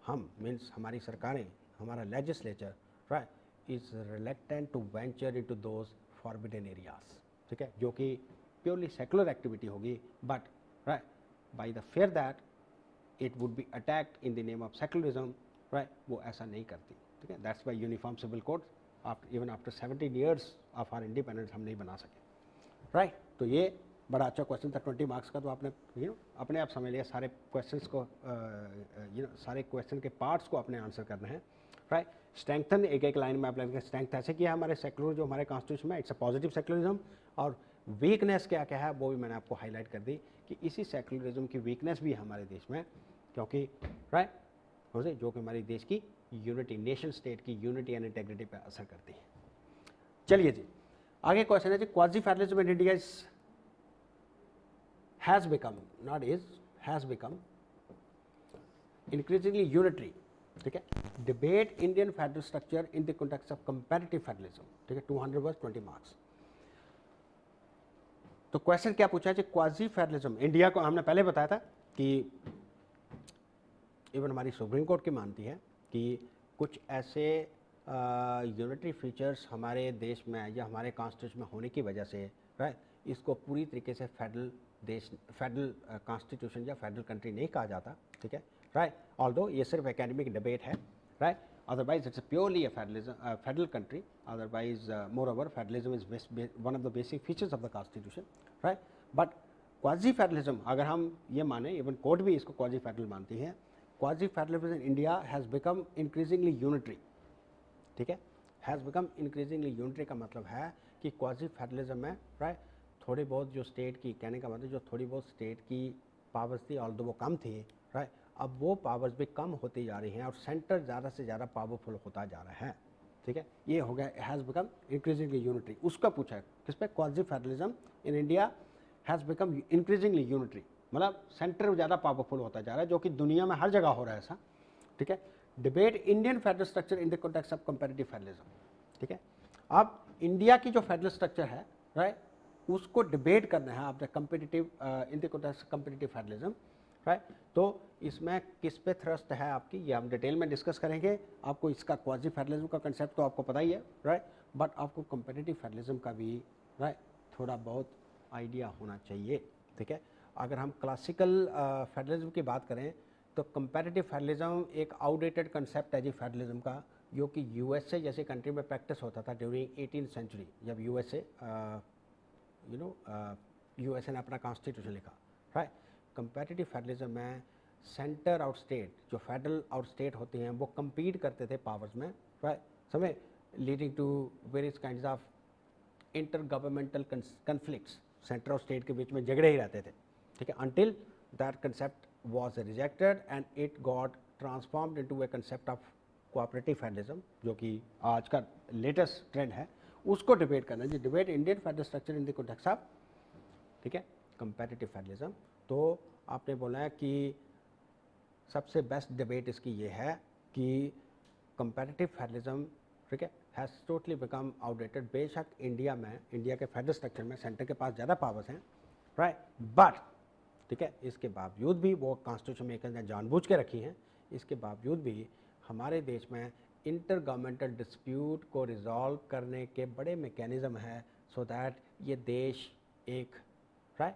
हम मीन्स हमारी सरकारें, हमारा legislature right is reluctant to venture into those forbidden areas, ठीक है, जो कि प्योरली सेकुलर एक्टिविटी होगी, but right by the fear that it would be attacked in the name of secularism, right, वो ऐसा नहीं करती, ठीक है। That's why uniform civil code even after 17 years of our independence हम नहीं बना सके, राइट। तो ये बड़ा अच्छा क्वेश्चन था 20 मार्क्स का, तो आपने अपने आप समझ लिया सारे क्वेश्चंस को, सारे क्वेश्चन के पार्ट्स को अपने आंसर करना है, राइट। स्ट्रेंथन एक एक लाइन में आप लोगों ने स्ट्रेंथ ऐसे किया हमारे सेकुलर जो हमारे कॉन्स्टिट्यूशन में, इट्स अ पॉजिटिव सेकुलरिज्म, और वीकनेस क्या क्या है वो भी मैंने आपको हाईलाइट कर दी कि इसी सेकुलरिज्म की वीकनेस भी है हमारे देश में, क्योंकि राइट जो कि हमारी देश की यूनिटी, नेशन स्टेट की यूनिटी एंड इंटेग्रिटी पर असर करती है। चलिए जी, आगे क्वेश्चन है जी, quasi federalism in India has become increasingly unitary, ठीक है, debate Indian federal structure in the context of comparative federalism, ठीक है, 200 वर्ड्स 20 मार्क्स। तो क्वेश्चन क्या पूछा है, क्वाजी फेडरलिज्म इंडिया को हमने पहले बताया था कि इवन हमारी सुप्रीम कोर्ट की मानती है कि कुछ ऐसे यूनिटरी फीचर्स हमारे देश में या हमारे कॉन्स्टिट्यूशन में होने की वजह से राइट इसको पूरी तरीके से फेडरल कॉन्स्टिट्यूशन या फेडरल कंट्री नहीं कहा जाता, ठीक है, राइट, ऑल्दो ये सिर्फ एकेडमिक डिबेट है, right, otherwise it's a purely a federal country, otherwise moreover federalism is one of the basic features of the constitution, right, but quasi federalism अगर हम ये माने, इवन कोर्ट भी इसको quasi federal मानती है, quasi federalism in India has become increasingly unitary, ठीक है, has become increasingly unitary का मतलब है कि quasi federalism में, राइट, थोड़ी बहुत जो स्टेट की, कहने का मतलब जो थोड़ी बहुत स्टेट की पावर्स थी, ऑल्दो वो कम थी, राइट, अब वो पावर्स भी कम होती जा रही हैं और सेंटर ज़्यादा से ज़्यादा पावरफुल होता जा रहा है, ठीक है, ये हो गया हैज़ बिकम इंक्रीजिंगली यूनिटरी। उसका पूछा है किस पे, quasi federalism in India has become increasingly unitary, मतलब सेंटर ज़्यादा पावरफुल होता जा रहा है, जो कि दुनिया में हर जगह हो रहा है ऐसा, ठीक है। Debate Indian federal structure in the context of comparative federalism, ठीक है, अब इंडिया की जो फेडरल स्ट्रक्चर है, राइट, उसको डिबेट करना है आपने competitive in the context competitive federalism, right, तो इसमें किस पे थ्रस्ट है आपकी, ये हम डिटेल में डिस्कस करेंगे। आपको इसका क्वाजी फेडरलिज्म का कंसेप्ट तो आपको पता ही है, राइट, बट आपको कंपेटिटिव फेडरलिज्म का भी, राइट, थोड़ा बहुत आइडिया होना चाहिए, ठीक है। अगर हम क्लासिकल फेडरलिज्म की बात करें तो कंपेटिटिव फेडरलिज्म एक आउटडेटेड कंसेप्ट है जी फेडरलिज्म का, जो कि यूएसए जैसे कंट्री में प्रैक्टिस होता था ड्यूरिंग 18th सेंचुरी, जब यूएसए यूएसए ने अपना कॉन्स्टिट्यूशन लिखा, राइट। कंपेटिटिव फेडरलिज्म में सेंटर और स्टेट, जो फेडरल और स्टेट होते हैं, वो compete करते थे पावर्स में, राइट, समय leading to various kinds of inter governmental conflicts, centre और स्टेट के बीच में झगड़े ही रहते थे, ठीक है, until that concept was rejected and it got transformed into a concept of cooperative federalism, जो कि आज का लेटेस्ट ट्रेंड है, उसको डिबेट करना है, debate Indian federal structure in the context of, ठीक है, कंपेटिटिव फेडरलिज्म। तो आपने बोला है कि सबसे बेस्ट डिबेट इसकी ये है कि कंपेटिटिव फेडरलिज्म, ठीक है, हैज़ टोटली बिकम आउटडेटेड। बेशक इंडिया में, इंडिया के फेडरल स्ट्रक्चर में सेंटर के पास ज़्यादा पावर्स हैं, राइट, बट, ठीक है, इसके बावजूद भी वो कॉन्स्टिट्यूशन मेकर्स ने जानबूझ के रखी हैं, इसके बावजूद भी हमारे देश में इंटर गवर्नमेंटल डिस्प्यूट को रिजॉल्व करने के बड़े मैकेनिज्म है, सो दैट ये देश एक, राइट,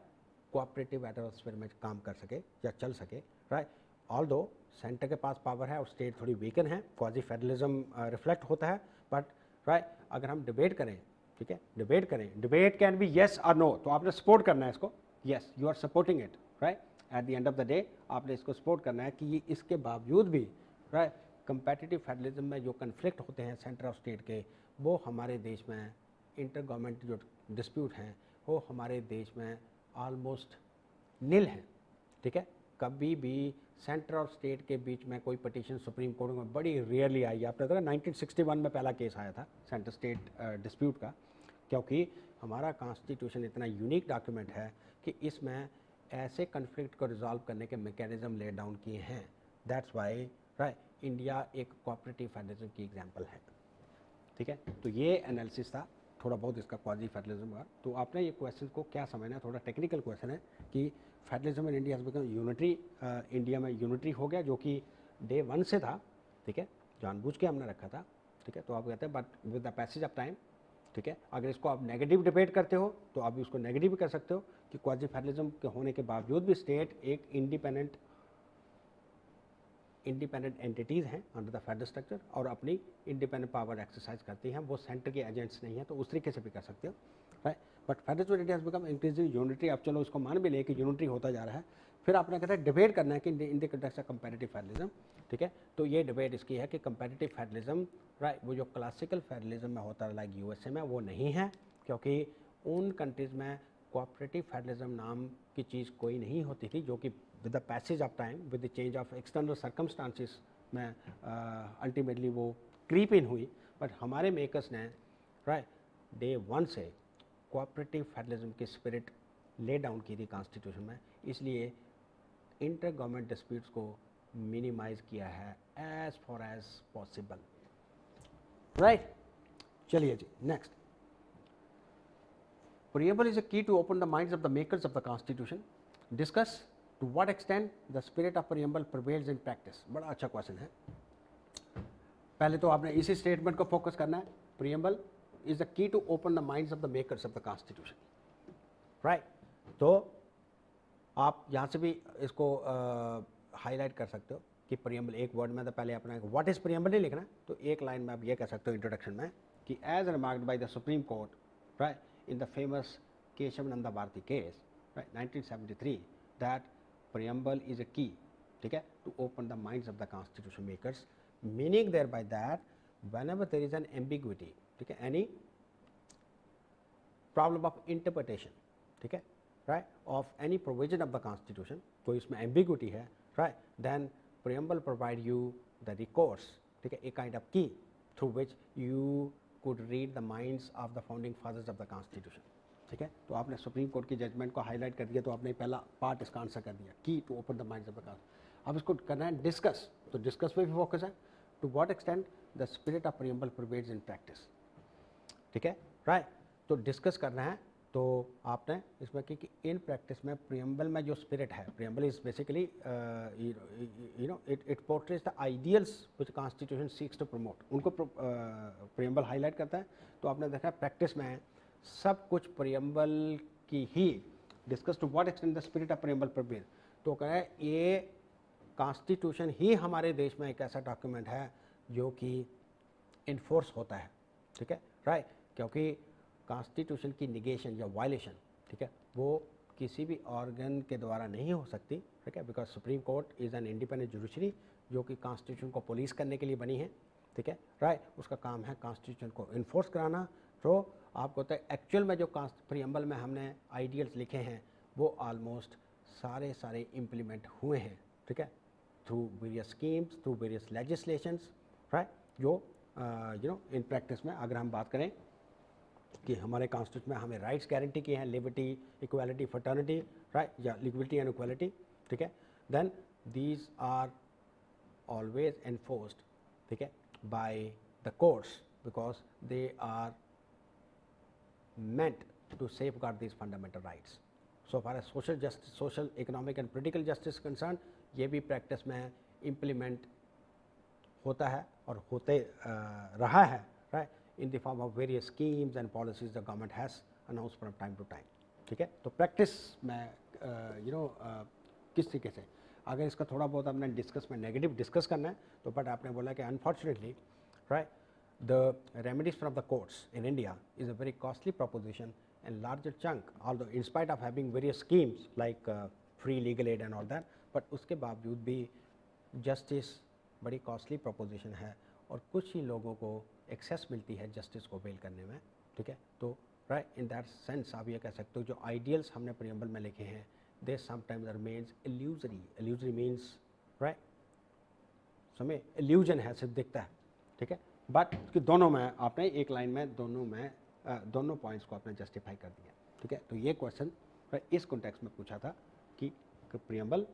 कोऑपरेटिव एटमॉस्फेयर में काम कर सके या चल सके, राइट। ऑल्दो सेंटर के पास पावर है और स्टेट थोड़ी वीकन है, क्वाजी फेडरलिज्म रिफ्लेक्ट होता है, बट, राइट, अगर हम डिबेट करें, ठीक है, डिबेट करें, डिबेट कैन बी येस और नो, तो आपने सपोर्ट करना है इसको, yes you are supporting it, right, at the end of the day आपने इसको सपोर्ट करना है कि ये इसके बावजूद भी, राइट, कंपेटिटिव फेडरलिज्म में जो कन्फ्लिक्ट होते हैं सेंटर और स्टेट के, वो हमारे देश में इंटर गवर्नमेंट जो डिस्प्यूट हैं वो हमारे देश में ऑलमोस्ट नील है, ठीक है। कभी भी सेंटर और स्टेट के बीच में कोई पटिशन सुप्रीम कोर्ट में बड़ी रेयरली आई है। आपने देखा 1961 में पहला केस आया था सेंटर स्टेट डिस्प्यूट का, क्योंकि हमारा कॉन्स्टिट्यूशन इतना यूनिक डॉक्यूमेंट है कि इसमें ऐसे कन्फ्लिक्ट को रिजॉल्व करने के मैकेनिज्म ले डाउन किए हैं। दैट्स वाई, राइट, इंडिया एक कोऑपरेटिव फेडरलिज्म की एग्जांपल है, ठीक है। तो ये एनालिसिस था थोड़ा बहुत इसका क्वाजी फेडरलिज्म का। तो आपने ये क्वेश्चन को क्या समझना है, थोड़ा टेक्निकल क्वेश्चन है कि federalism in India become unitary, India में यूनिटरी हो गया, जो कि डे 1 से था, ठीक है, जानबूझ के हमने रखा था, ठीक है। तो आप कहते हैं but with the passage of time, ठीक है, अगर इसको आप नेगेटिव डिबेट करते हो तो आप उसको नेगेटिव भी कर सकते हो कि क्वाजी फेडरलिज्म के होने के बावजूद भी स्टेट एक इंडिपेंडेंट एंटिटीज़ हैं अंडर द फेडरल स्ट्रक्चर और अपनी इंडिपेंडेंट पावर एक्सरसाइज करती हैं, वो सेंटर के एजेंट्स नहीं हैं, तो उस तरीके से भी कर सकते हो, right. But federal India has become increasing unitary. अब चलो इसको मान भी ले कि यूनिटरी होता जा रहा है, फिर आपने कहता है डिबेट करना है कि in the context of comparative federalism, ठीक है। तो ये डिबेट इसकी है कि कंपैरेटिव फेडरलिज्म, राइट, वो जो क्लासिकल फेडरलिज्म में होता है लाइक यूएसए में, वो नहीं है, क्योंकि उन कंट्रीज़ में कोऑपरेटिव फेडरलिज्म नाम की चीज़ कोई नहीं होती थी, जो कि with the passage of time, with the change of external circumstances में अल्टीमेटली वो क्रीप इन हुई। बट हमारे मेकर्स ने, राइट, डे 1 से कोऑपरेटिव फेडरलिज्म की स्पिरिट ले डाउन की थी कॉन्स्टिट्यूशन में, इसलिए इंटर गवर्नमेंट डिस्प्यूट्स को मिनिमाइज किया है as far as possible, right. चलिए जी, next, preamble is a key to open the minds of the makers of the constitution. Discuss to what extent the spirit of preamble prevails in practice. बड़ा अच्छा question है। पहले तो आपने इसी statement को फोकस करना है, preamble is the key to open the minds of the makers of the constitution, right? तो आप यहाँ से भी इसको हाईलाइट कर सकते हो कि प्रियम्बल एक वर्ड में तो पहले अपना व्हाट इज प्रियम्बल नहीं लिखना, तो एक लाइन में आप ये कह सकते हो इंट्रोडक्शन में कि as remarked by the supreme court right in the famous Kesavananda Bharati case right 1973 that preamble is a key, ठीक है, to open the minds of the constitution makers, meaning thereby that whenever there is an ambiguity, ठीक है, any problem of interpretation, ठीक है, right, of any provision of the constitution, कोई इसमें ambiguity है, right, then preamble provide you the recourse, ठीक है, a kind of key through which you could read the minds of the founding fathers of the constitution, ठीक है। तो आपने supreme court की जजमेंट को हाईलाइट कर दिया, तो आपने पहला पार्ट इसका आंसर कर दिया, key to open the minds of the constitution. अब इसको करना है डिस्कस, तो डिस्कस पे भी फोकस है, to what extent the spirit of preamble prevails in practice, ठीक है, राइट। तो डिस्कस करना है, तो आपने इसमें कि इन प्रैक्टिस में प्रियम्बल में जो स्पिरिट है, preamble is basically you know it portrays the ideals which constitution seeks to promote, उनको प्रियम्बल हाईलाइट करता है। तो आपने देखा प्रैक्टिस में सब कुछ प्रियम्बल की ही discuss to what extent the spirit of preamble prevail, तो कह रहे हैं ये कॉन्स्टिट्यूशन ही हमारे देश में एक ऐसा डॉक्यूमेंट है जो कि इन्फोर्स होता है, ठीक है, राइट, क्योंकि कॉन्स्टिट्यूशन की निगेशन या वायलेशन, ठीक है, वो किसी भी ऑर्गन के द्वारा नहीं हो सकती, ठीक है, because supreme court is an independent judiciary जो कि कॉन्स्टिट्यूशन को पुलिस करने के लिए बनी है, ठीक है, राइट, उसका काम है कॉन्स्टिट्यूशन को इन्फोर्स कराना। तो आपको तो एक्चुअल में जो प्रियम्बल में हमने आइडियल्स लिखे हैं वो ऑलमोस्ट सारे इम्प्लीमेंट हुए हैं, ठीक है, through various schemes, through various legislations, right, जो यू नो इन प्रैक्टिस में अगर हम बात करें कि हमारे कॉन्स्टिट्यूशन में हमें राइट्स गारंटी किए हैं, लिबर्टी, इक्वालिटी, फ्रेटर्निटी, राइट, या लिबर्टी एंड इक्वालिटी, ठीक है, then these are always enforced, ठीक है, by the courts because they are meant to safeguard these fundamental rights. So far as social justice, social, economic and political justice concerned, ये भी practice में implement होता है और होते रहा है, right, in the form of various schemes and policies the government has announce from time to time, ठीक है। तो प्रैक्टिस में यू नो किस तरीके से अगर इसका थोड़ा बहुत आपने डिस्कस में नेगेटिव डिस्कस करना है, तो बट आपने बोला कि unfortunately, right, the remedies from the courts in India is a very costly proposition and larger chunk, although in spite of having various schemes like free legal aid and all that, but उसके बावजूद भी justice बड़ी costly proposition है और कुछ ही लोगों को access मिलती है जस्टिस को बेल करने में, ठीक है। तो राइट इन दैट सेंस आप ये कह सकते हो जो आइडियल्स हमने प्रियम्बल में लिखे हैं they sometimes remains illusory, illusory means right समय इल्यूजन है, सिर्फ दिखता है, ठीक है, बट कि दोनों में आपने एक लाइन में दोनों पॉइंट्स को आपने जस्टिफाई कर दिया, ठीक है। तो ये क्वेश्चन इस कॉन्टेक्स्ट में पूछा था कि प्रियम्बल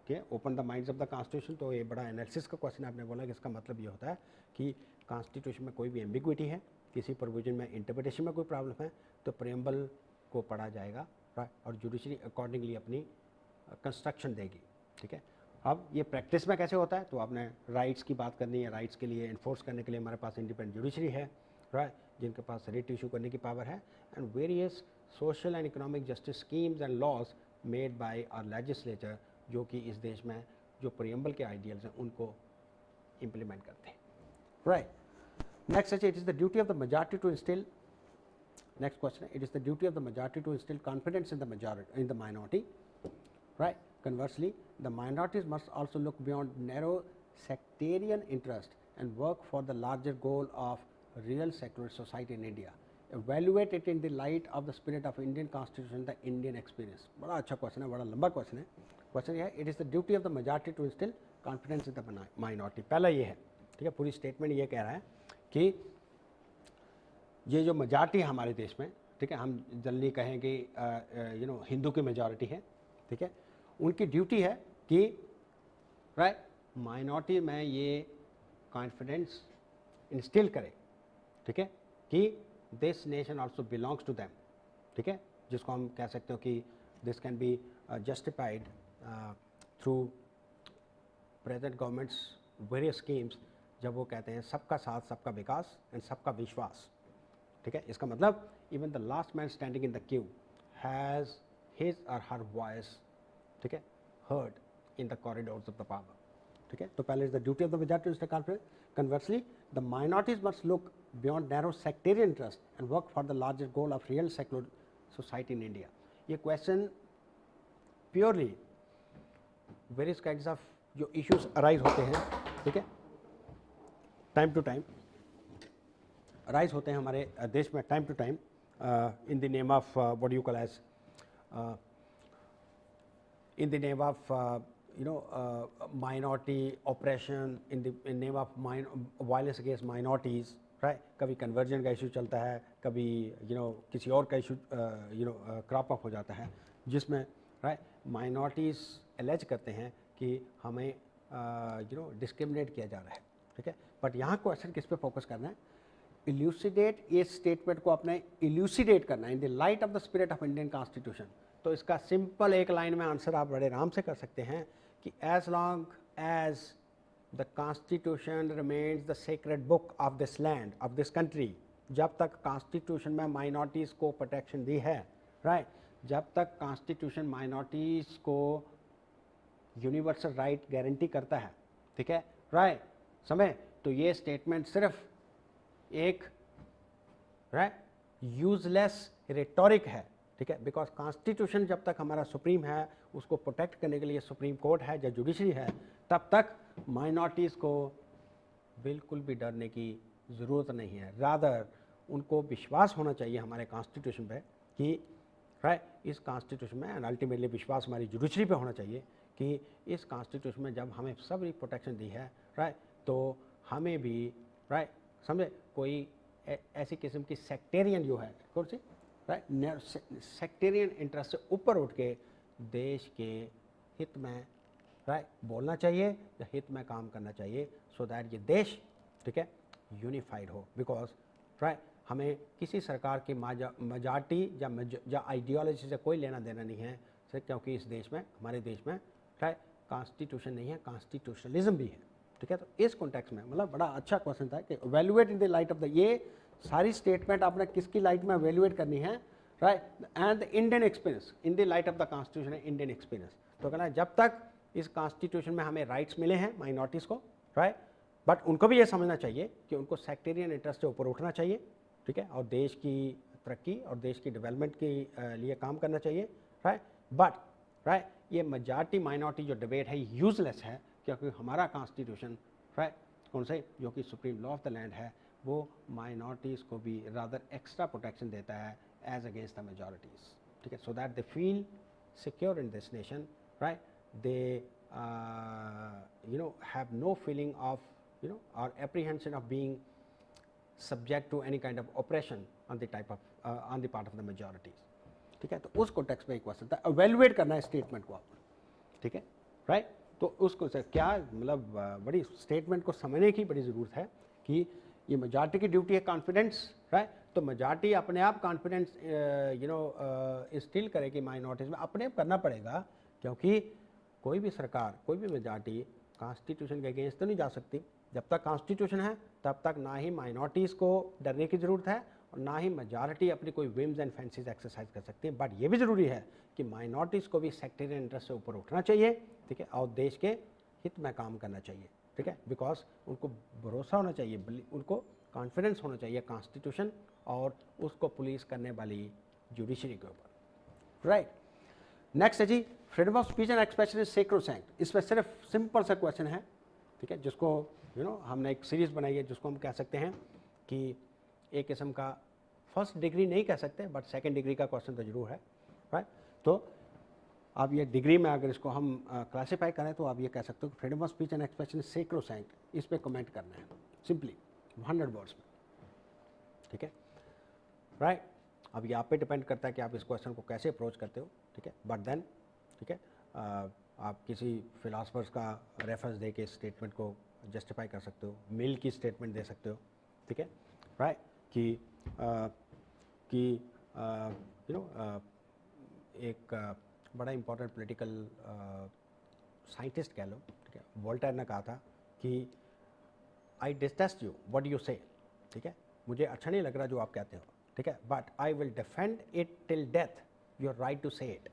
के open the minds of the constitution, तो ये बड़ा एनालिसिस का क्वेश्चन आपने बोला कि इसका मतलब ये होता है कि कॉन्स्टिट्यूशन में कोई भी एम्बिग्विटी है, किसी प्रोविजन में इंटरप्रिटेशन में कोई प्रॉब्लम है, तो प्रियम्बल को पढ़ा जाएगा और जुडिशरी अकॉर्डिंगली अपनी कंस्ट्रक्शन देगी, ठीक है। अब ये प्रैक्टिस में कैसे होता है, तो आपने राइट्स की बात करनी है, राइट्स के लिए इन्फोर्स करने के लिए हमारे पास इंडिपेंडेंट जुडिशरी है, राइट, जिनके पास रिट इशू करने की पावर है, and various social and economic justice schemes and laws made by our legislature, जो कि इस देश में जो प्रियम्बल के आइडियल्स हैं उनको इम्प्लीमेंट करते हैं, राइट। नेक्स्ट है it is the duty of the majority to instil, next question है, it is the duty of the majority to instil confidence in the majority in the minority, right. Conversely, the minorities must also look beyond narrow sectarian interest and work for the larger goal of real secular society in India. Evaluate it in the light of the spirit of Indian Constitution, the Indian experience. बड़ा अच्छा question है, बड़ा लंबा question है। Question ये है, it is the duty of the majority to instill confidence in the minority. पहला ये है, ठीक है, पूरी स्टेटमेंट ये कह रहा है कि ये जो मेजॉरिटी हमारे देश में, ठीक है, हम जल्दी कहेंगे यू नो हिंदू की मेजॉरिटी है, ठीक है, उनकी ड्यूटी है कि राइट माइनॉरिटी में ये कॉन्फिडेंस इंस्टिल करे, ठीक है, कि this nation also belongs to them, ठीक है, जिसको हम कह सकते हो कि this can be justified through present governments various schemes, जब वो कहते हैं सबका साथ सबका विकास एंड सबका विश्वास, ठीक है। इसका मतलब even the last man standing in the Q has his और हर वॉइस, ठीक है, heard in the corridors of the power, ठीक है, तो पहले is the duty of the majority to stay confidence, conversely the minorities must look beyond narrow sectarian interest and work for the largest goal of real secular society in India. ये question purely various kinds of जो issues arise होते हैं, ठीक है, time to time arise होते हैं हमारे देश में time to time in the name of what you call as in the name of minority oppression, in the name of violence against minorities, right? कभी कन्वर्जन का इशू चलता है, कभी किसी और का इशू क्रॉप अप हो जाता है, जिसमें राइट माइनॉरिटीज़ एलेज करते हैं कि हमें डिस्क्रिमिनेट किया जा रहा है, ठीक है। बट यहाँ क्वेश्चन किस पे फोकस करना है, इल्यूसिडेट, ये स्टेटमेंट को अपने इल्यूसिडेट करना है in the light of the spirit of Indian constitution. तो इसका सिंपल एक लाइन में आंसर आप बड़े आराम से कर सकते हैं कि as long as the constitution remains the sacred book of this land of this country, जब तक कॉन्स्टिट्यूशन में माइनॉरिटीज़ को प्रोटेक्शन दी है, राइट, जब तक कॉन्स्टिट्यूशन माइनॉरिटीज़ को यूनिवर्सल राइट गारंटी करता है, ठीक है, राइट, समय तो ये स्टेटमेंट सिर्फ एक राइट यूजलेस रेटोरिक है, ठीक है, बिकॉज कॉन्स्टिट्यूशन जब तक हमारा सुप्रीम है, उसको प्रोटेक्ट करने के लिए सुप्रीम कोर्ट है या जुडिशरी है, तब तक माइनॉरिटीज़ को बिल्कुल भी डरने की ज़रूरत नहीं है। रादर उनको विश्वास होना चाहिए हमारे कॉन्स्टिट्यूशन पे कि राइट इस कॉन्स्टिट्यूशन में, एंड अल्टीमेटली विश्वास हमारी जुडिशरी पे होना चाहिए कि इस कॉन्स्टिट्यूशन में जब हमें सब प्रोटेक्शन दी है, राइट, तो हमें भी राइट समझे कोई ऐसी किस्म की सेक्टेरियन जो है कौन सी राइट सेक्टेरियन इंटरेस्ट से ऊपर उठ के देश के हित में राइट बोलना चाहिए या हित में काम करना चाहिए, सो दैट ये देश ठीक है यूनिफाइड हो। बिकॉज राइट हमें किसी सरकार की मेजॉरिटी या आइडियोलॉजी से कोई लेना देना नहीं है, सिर्फ क्योंकि इस देश में, हमारे देश में राइट कॉन्स्टिट्यूशन नहीं है, कॉन्स्टिट्यूशनलिज्म भी है, ठीक है। तो इस कॉन्टेक्स्ट में मतलब बड़ा अच्छा क्वेश्चन था कि evaluate in the light of the, ये सारी स्टेटमेंट आपने किसकी लाइट में एवेल्युएट करनी है, right, and the Indian experience in the light of the constitution, Indian experience. तो कहना है जब तक इस कॉन्स्टिट्यूशन में हमें राइट्स मिले हैं माइनॉरिटीज़ को, राइट, बट उनको भी ये समझना चाहिए कि उनको सेक्टेरियन इंटरेस्ट से ऊपर उठना चाहिए, ठीक है, और देश की तरक्की और देश की डेवलपमेंट के लिए काम करना चाहिए, राइट। बट राइट ये मेजॉरिटी माइनॉरिटी जो डिबेट है यूजलेस है, क्योंकि हमारा कॉन्स्टिट्यूशन राइट कौन से जो कि supreme law of the land है, वो माइनॉरिटीज़ को भी रादर एक्स्ट्रा प्रोटेक्शन देता है एज अगेंस्ट द मेजॉरिटीज़, ठीक है, so that they feel secure in this nation, right, they have no feeling of or apprehension of being subject to any kind of oppression on the type of on the part of the majorities, ठीक है। तो उस context में एक question था, evaluate करना है statement को आपने, ठीक है, राइट। तो उसको सर क्या मतलब बड़ी स्टेटमेंट को समझने की बड़ी ज़रूरत है कि ये मेजॉरिटी की ड्यूटी है कॉन्फिडेंस, राइट, तो मेजॉरिटी अपने आप कॉन्फिडेंस इंस्टिल करे कि माइनॉरिटीज़ में अपने आप करना पड़ेगा, क्योंकि कोई भी सरकार, कोई भी मेजॉरिटी कॉन्स्टिट्यूशन के अगेंस्ट तो नहीं जा सकती। जब तक कॉन्स्टिट्यूशन है तब तक ना ही माइनॉरिटीज़ को डरने की ज़रूरत है और ना ही मेजॉरिटी अपनी कोई विम्स एंड फैंसीज एक्सरसाइज कर सकती है। बट ये भी ज़रूरी है कि माइनॉरिटीज़ को भी सेक्टेरियन इंटरेस्ट से ऊपर उठना चाहिए, ठीक है, और देश के हित में काम करना चाहिए, ठीक है, बिकॉज उनको भरोसा होना चाहिए, उनको कॉन्फिडेंस होना चाहिए कॉन्स्टिट्यूशन और उसको पुलिस करने वाली जुडिशरी के ऊपर, राइट। नेक्स्ट है जी, freedom of speech and expression is sacrosanct. इसमें सिर्फ सिंपल सा क्वेश्चन है, ठीक है, जिसको हमने एक सीरीज़ बनाई है जिसको हम कह सकते हैं कि एक किस्म का फर्स्ट डिग्री नहीं कह सकते बट सेकंड डिग्री का क्वेश्चन तो जरूर है, राइट। तो आप ये डिग्री में अगर इसको हम क्लासीफाई करें तो आप ये कह सकते हो कि freedom of speech and expression is sacrosanct. इस पर कमेंट करना है सिंपली 100 वर्ड्स में, ठीक है, राइट। अब ये आप पे डिपेंड करता है कि आप इस क्वेश्चन को कैसे अप्रोच करते हो, ठीक है, बट देन ठीक है आप किसी फिलासफर्स का रेफरेंस दे के स्टेटमेंट को जस्टिफाई कर सकते हो, मिल की स्टेटमेंट दे सकते हो, ठीक है, राइट, कि एक बड़ा इंपॉर्टेंट पॉलिटिकल साइंटिस्ट कह लो, ठीक है, वोल्टेयर ने कहा था कि आई डिस्टेस्ट यू व्हाट यू से, ठीक है, मुझे अच्छा नहीं लग रहा जो आप कहते हो, ठीक है, but I will defend it till death, your right to say it,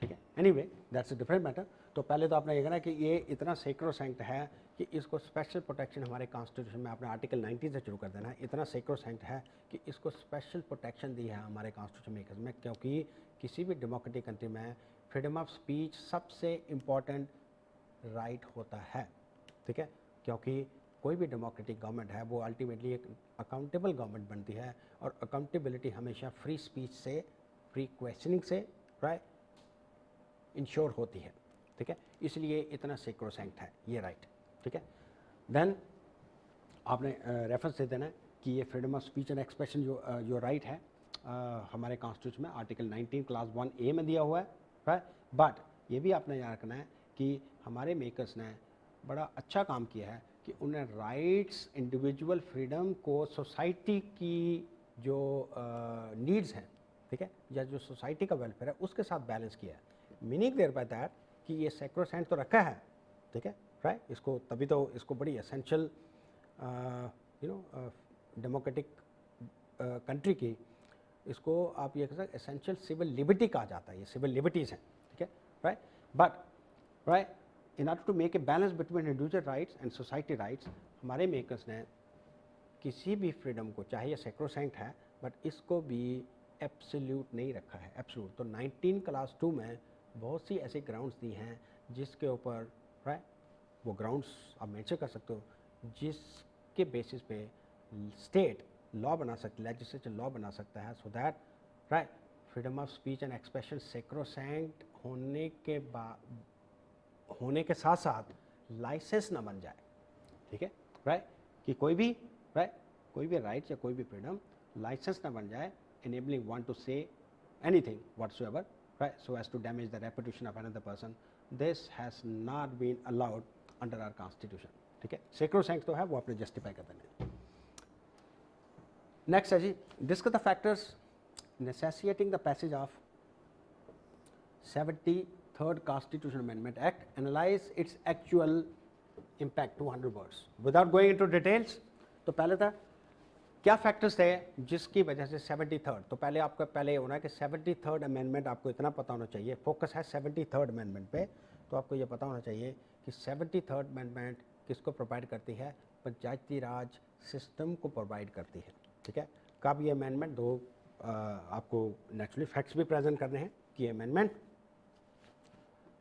ठीक है। Anyway that's a different matter. तो पहले तो आपने ये कहना कि ये इतना सेक्रोसेंक्ट है कि इसको स्पेशल प्रोटेक्शन हमारे कॉन्स्टिट्यूशन में, आपने आर्टिकल 90 से शुरू कर देना है, इतना सेक्रोसेंक्ट है कि इसको स्पेशल प्रोटेक्शन दी है हमारे कॉन्स्टिट्यूशन मेकर्स में, क्योंकि किसी भी डेमोक्रेटिक कंट्री में फ्रीडम ऑफ स्पीच सबसे इम्पॉर्टेंट राइट होता है, ठीक है। क्योंकि कोई भी डेमोक्रेटिक गवर्नमेंट है वो अल्टीमेटली एक अकाउंटेबल गवर्नमेंट बनती है, और अकाउंटेबिलिटी हमेशा फ्री स्पीच से, फ्री क्वेश्चनिंग से, राइट, इंश्योर होती है, ठीक है। इसलिए इतना सेक्रोसेंक्ट है ये राइट, ठीक है। देन आपने रेफरेंस दे देना है कि ये freedom of speech and expression जो राइट है हमारे कॉन्स्टिट्यूशन में आर्टिकल 19 क्लास 1A में दिया हुआ है, राइट। बट ये भी आपने याद रखना है कि हमारे मेकर्स ने बड़ा अच्छा काम किया है कि उन्हें राइट्स, इंडिविजुअल फ्रीडम को सोसाइटी की जो नीड्स हैं, ठीक है, या जो सोसाइटी का वेलफेयर है उसके साथ बैलेंस किया है। मीनिंग देयर बाय दैट कि ये सेक्रोसेंट तो रखा है, ठीक है, राइट। इसको तभी तो इसको बड़ी एसेंशियल डेमोक्रेटिक कंट्री की, इसको आप ये कह सकते एसेंशियल सिविल लिबर्टी कहा जाता है, ये सिविल लिबर्टीज़ हैं, ठीक है, right. But right, in order to make a balance between individual rights and society rights, हमारे मेकर्स ने किसी भी फ्रीडम को, चाहे ये सेक्रोसेंक्ट है बट इसको भी एब्सोल्यूट नहीं रखा है, एब्सोल्यूट। तो 19 क्लास 2 में बहुत सी ऐसी ग्राउंड्स दी हैं जिसके ऊपर, राइट, वो ग्राउंड्स आप मेंशन कर सकते हो जिसके बेसिस पे स्टेट लॉ बना सकती है, लेजिस्लेचर लॉ बना सकता है, so that, right, freedom of speech and expression sacrosanct होने के साथ साथ लाइसेंस ना बन जाए, ठीक है, राइट, कि कोई भी राइट या कोई भी फ्रीडम लाइसेंस ना बन जाए, enabling one to say anything whatsoever, right, so as to damage the reputation of another person. This has not been allowed under our constitution, ठीक है। सेक्रोसेंक्ट तो है, वो आपने जस्टिफाई कर देना है। नेक्स्ट है जी, discuss the factors necessitating the passage of 73rd Constitutional Amendment Act, analyze its actual impact, 200 words without going into details। तो पहले था क्या फैक्टर्स थे जिसकी वजह से 73rd, तो पहले आपका पहले होना है कि 73rd अमेंडमेंट आपको इतना पता होना चाहिए, फोकस है 73rd अमेंडमेंट पे, तो आपको ये पता होना चाहिए कि 73rd अमेंडमेंट किसको प्रोवाइड करती है, पंचायती राज सिस्टम को प्रोवाइड करती है, ठीक है। कब ये अमेंडमेंट, दो आपको नेचुरली फैक्ट्स भी प्रेजेंट करने हैं कि अमेंडमेंट,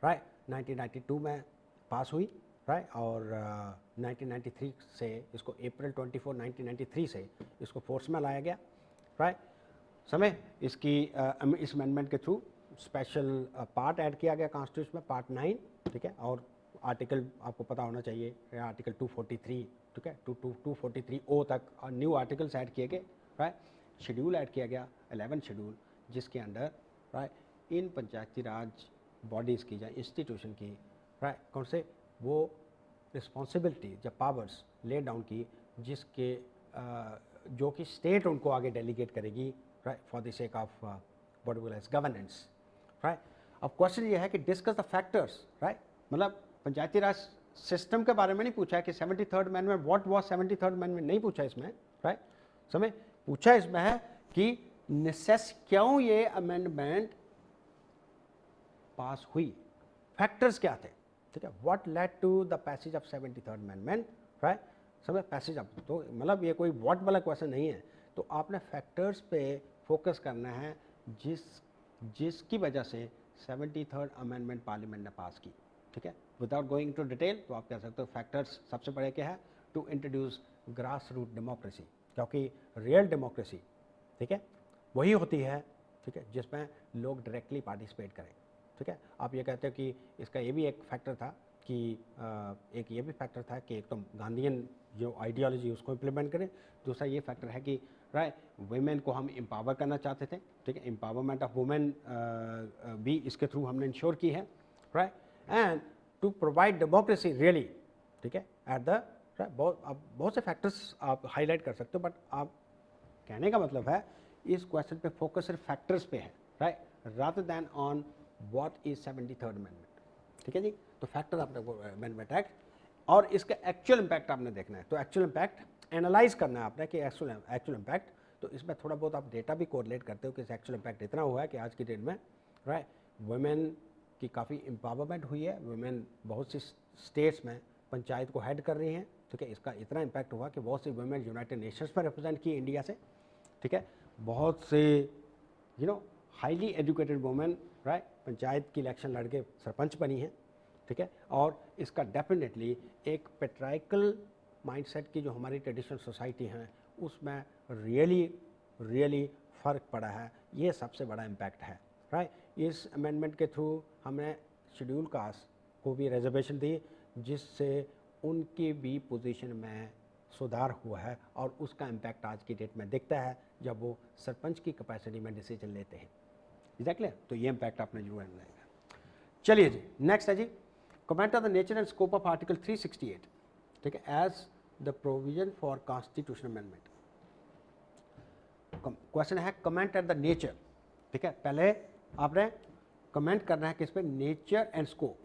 राइट, 1992 में पास हुई, राइट, और 1993 से इसको अप्रैल 24, 1993 से इसको फोर्स में लाया गया, राइट। समय इसकी इस अमेंडमेंट के थ्रू स्पेशल पार्ट ऐड किया गया कॉन्स्टिट्यूशन में, पार्ट 9, ठीक है, और आर्टिकल आपको पता होना चाहिए आर्टिकल 243, ठीक है, 243O तक न्यू आर्टिकल्स ऐड किए गए, राइट। शेड्यूल ऐड किया गया 11 शेड्यूल, जिसके अंडर, राइट, इन पंचायती राज बॉडीज़ की या इंस्टीट्यूशन की, राइट, कौन से वो रिस्पॉन्सिबिलिटी या पावर्स ले डाउन की जिसके जो कि स्टेट उनको आगे डेलीगेट करेगी, right, for the sake of what we call as governance, right. अब क्वेश्चन ये है कि डिस्कस द फैक्टर्स, राइट, मतलब पंचायती राज सिस्टम के बारे में नहीं पूछा है कि 73rd amendment what was 73rd amendment, नहीं पूछा इसमें, राइट। समय पूछा इसमें है कि क्यों ये अमेंडमेंट पास हुई, फैक्टर्स क्या थे, ठीक है, what led to the passage of 73rd amendment, right. समय पैसेज ऑफ, तो मतलब ये कोई व्हाट वाला क्वेश्चन नहीं है, तो आपने फैक्टर्स पे फोकस करना है जिसकी वजह से 73rd अमेंडमेंट पार्लियामेंट ने पास की, ठीक है। विदाउट गोइंग टू डिटेल तो आप कह सकते हो फैक्टर्स सबसे बड़े क्या है, to introduce grass root democracy, क्योंकि रियल डेमोक्रेसी, ठीक है, वही होती है, ठीक है, जिसमें लोग डायरेक्टली पार्टिसिपेट करें, ठीक है। आप ये कहते हो कि इसका ये भी एक फैक्टर था कि एक ये भी फैक्टर था कि एक तो गांधीयन जो आइडियोलॉजी उसको इम्प्लीमेंट करें, दूसरा ये फैक्टर है कि, राइट, वुमेन को हम एम्पावर करना चाहते थे, ठीक है, एम्पावरमेंट ऑफ वुमेन भी इसके थ्रू हमने इंश्योर की है, right, and to provide democracy really, ठीक है, एट द, बहुत से फैक्टर्स आप हाईलाइट कर सकते हो, बट आप कहने का मतलब है इस क्वेश्चन पे फोकस सिर्फ फैक्टर्स पे है, right, rather than on what is 73rd amendment, ठीक है जी। तो फैक्टर आपने अमेंडमेंट एक्ट और इसका एक्चुअल इम्पैक्ट आपने देखना है, तो एक्चुअल इम्पैक्ट एनालाइज करना है आपने कि एक्चुअल इम्पैक्ट, तो इसमें थोड़ा बहुत आप डेटा भी कोरिलेट करते हो कि एक्चुअल इम्पैक्ट इतना हुआ है कि आज की डेट में, राइट, वुमेन की काफ़ी एम्पावरमेंट हुई है, वुमेन बहुत सी स्टेट्स में पंचायत को हेड कर रही हैं, ठीक है। इसका इतना इम्पैक्ट हुआ कि बहुत सी वुमेन यूनाइटेड नेशंस में रिप्रेजेंट की इंडिया से, ठीक है। बहुत से highly educated women right panchayat की इलेक्शन लड़के सरपंच बनी हैं, ठीक है। और इसका डेफिनेटली एक पेट्राइकल माइंडसेट की जो हमारी ट्रेडिशनल सोसाइटी हैं उसमें रियली फ़र्क पड़ा है। ये सबसे बड़ा इम्पैक्ट है, राइट। इस अमेंडमेंट के थ्रू हमने शेड्यूल कास्ट को भी रिजर्वेशन दी, जिससे उनकी भी पोजीशन में सुधार हुआ है, और उसका इम्पैक्ट आज की डेट में दिखता है जब वो सरपंच की कैपेसिटी में डिसीजन लेते हैं। एग्जैक्टली, तो ये इम्पैक्ट आपने जरूर लगाएगा। चलिए जी, नेक्स्ट है जी, comment on the nature and scope of article 368, ठीक है, as the provision for constitution amendment. Question है कमेंट एट द नेचर, ठीक है। पहले आपने कमेंट करना है किस पे, नेचर एंड स्कोप,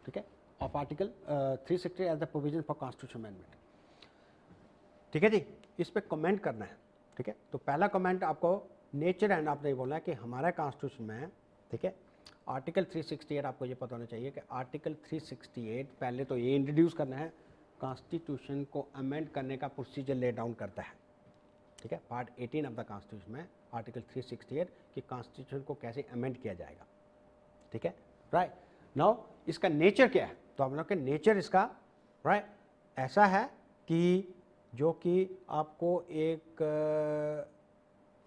ठीक है, of article 360 as the provision for constitution amendment, ठीक है जी। इस पे कमेंट करना है, ठीक है। तो पहला कमेंट आपको नेचर एंड आपने बोलना है कि हमारा कॉन्स्टिट्यूशन में, ठीक है, आर्टिकल 368 आपको ये पता होना चाहिए कि आर्टिकल 368 पहले तो ये इंट्रोड्यूस करना है, कॉन्स्टिट्यूशन को अमेंड करने का प्रोसीजर ले डाउन करता है, ठीक है। पार्ट 18 ऑफ द कॉन्स्टिट्यूशन में आर्टिकल 368 कि कॉन्स्टिट्यूशन को कैसे अमेंड किया जाएगा, ठीक है, राइट। नाउ इसका नेचर क्या है, तो हम लोग के नेचर इसका राइट ऐसा है कि जो कि आपको एक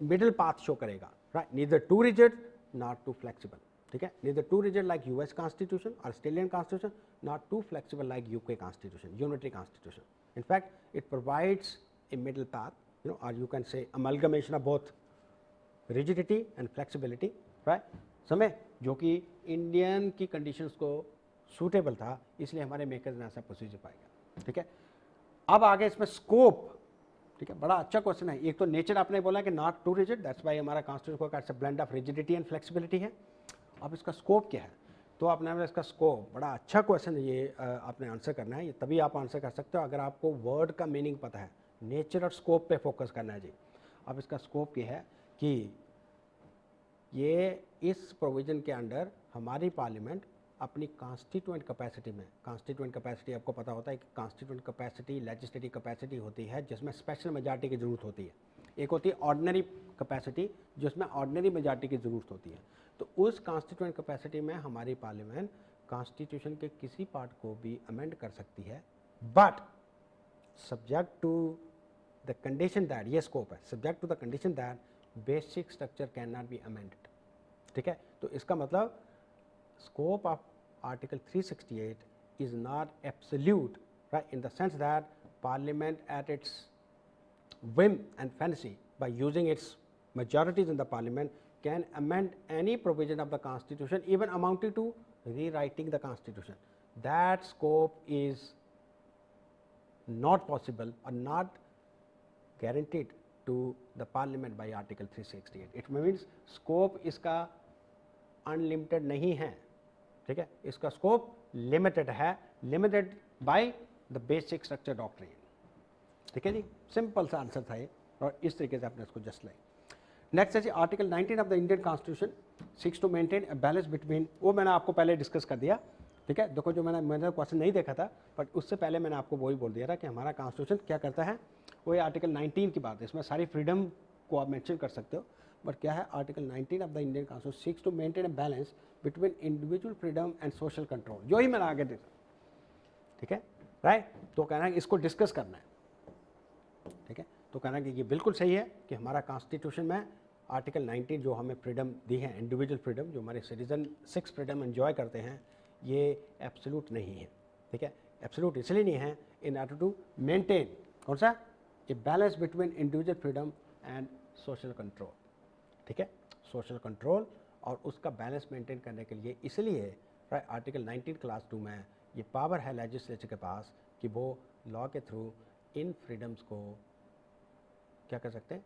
मिडिल पाथ शो करेगा, right. Neither too rigid not too flexible, ठीक है, neither too rigid like US constitution, Australian constitution, not too flexible like UK constitution, unitary constitution. In fact, it provides a middle path, or you can say amalgamation of both rigidity and flexibility, right? समय जो कि Indian की conditions को suitable था, इसलिए हमारे makers ने ऐसा प्रोसीजर पाएगा, ठीक है। अब आगे इसमें स्कोप, ठीक है, बड़ा अच्छा क्वेश्चन है। एक तो नेचर आपने बोला कि not too rigid, that's why हमारा कॉन्स्टिट्यूशन का blend of rigidity and flexibility है। अब इसका स्कोप क्या है, तो आपने इसका स्कोप, बड़ा अच्छा क्वेश्चन है ये, आपने आंसर करना है, ये तभी आप आंसर कर सकते हो अगर आपको वर्ड का मीनिंग पता है। नेचर और स्कोप पे फोकस करना है जी। अब इसका स्कोप ये है कि ये इस प्रोविज़न के अंडर हमारी पार्लियामेंट अपनी कॉन्स्टिट्यूएंट कैपेसिटी में, कॉन्स्टिट्यूएंट कैपेसिटी आपको पता होता है कि कॉन्स्टिट्यूएंट कैपेसिटी लेजिस्लेटिव कैपेसिटी होती है जिसमें स्पेशल मेजॉरिटी की ज़रूरत होती है, एक होती है ऑर्डिनरी कैपेसिटी जिसमें ऑर्डिनरी मेजॉरिटी की ज़रूरत होती है। तो उस कॉन्स्टिट्यूएंट कैपेसिटी में हमारी पार्लियामेंट कॉन्स्टिट्यूशन के किसी पार्ट को भी अमेंड कर सकती है, but subject to the condition that, ये स्कोप है, subject to the condition that basic structure can not be amended, ठीक है। तो इसका मतलब scope of article 368 is not absolute, right, in the sense that parliament at its whim and fancy by using its majorities in the parliament can amend any provision of the constitution even amounting to rewriting the constitution. That scope is not possible or not guaranteed to the parliament by article 368. It means scope इसका unlimited नहीं है, ठीक है, इसका scope limited है, limited by the basic structure doctrine, ठीक है जी। Simple सा आंसर था ये, और इस तरीके से आपने इसको जस्ट लाई। नेक्स्ट है जी, article 19 of the Indian constitution seeks to maintain a balance between, वो मैंने आपको पहले डिस्कस कर दिया, ठीक है। देखो जो मैंने क्वेश्चन नहीं देखा था, बट उससे पहले मैंने आपको वही बोल दिया था कि हमारा कॉन्स्टिट्यूशन क्या करता है, वो ये आर्टिकल 19 की बात है। इसमें सारी फ्रीडम को आप मेंशन कर सकते हो, बट क्या है, article 19 of the Indian constitution seeks to maintain a balance between individual freedom and social control, जो ही मैंने आगे देखा, ठीक है, राइट। तो कहना है इसको डिस्कस करना है, ठीक है। तो कहना है कि ये बिल्कुल सही है कि हमारा कॉन्स्टिट्यूशन में आर्टिकल 19 जो हमें फ्रीडम दी है, इंडिविजुअल फ्रीडम, जो हमारे सिटीजन 6 फ्रीडम एंजॉय करते हैं, ये एब्सोल्यूट नहीं है, ठीक है। एब्सोल्यूट इसलिए नहीं है इन ऑर्डर टू मेंटेन कौन सा, ए balance between individual freedom and social control, ठीक है, सोशल कंट्रोल और उसका बैलेंस मेंटेन करने के लिए, इसलिए राइट आर्टिकल 19 क्लास 2 में ये पावर है लेजिस्लेचर के पास कि वो लॉ के थ्रू इन फ्रीडम्स को क्या कर सकते हैं,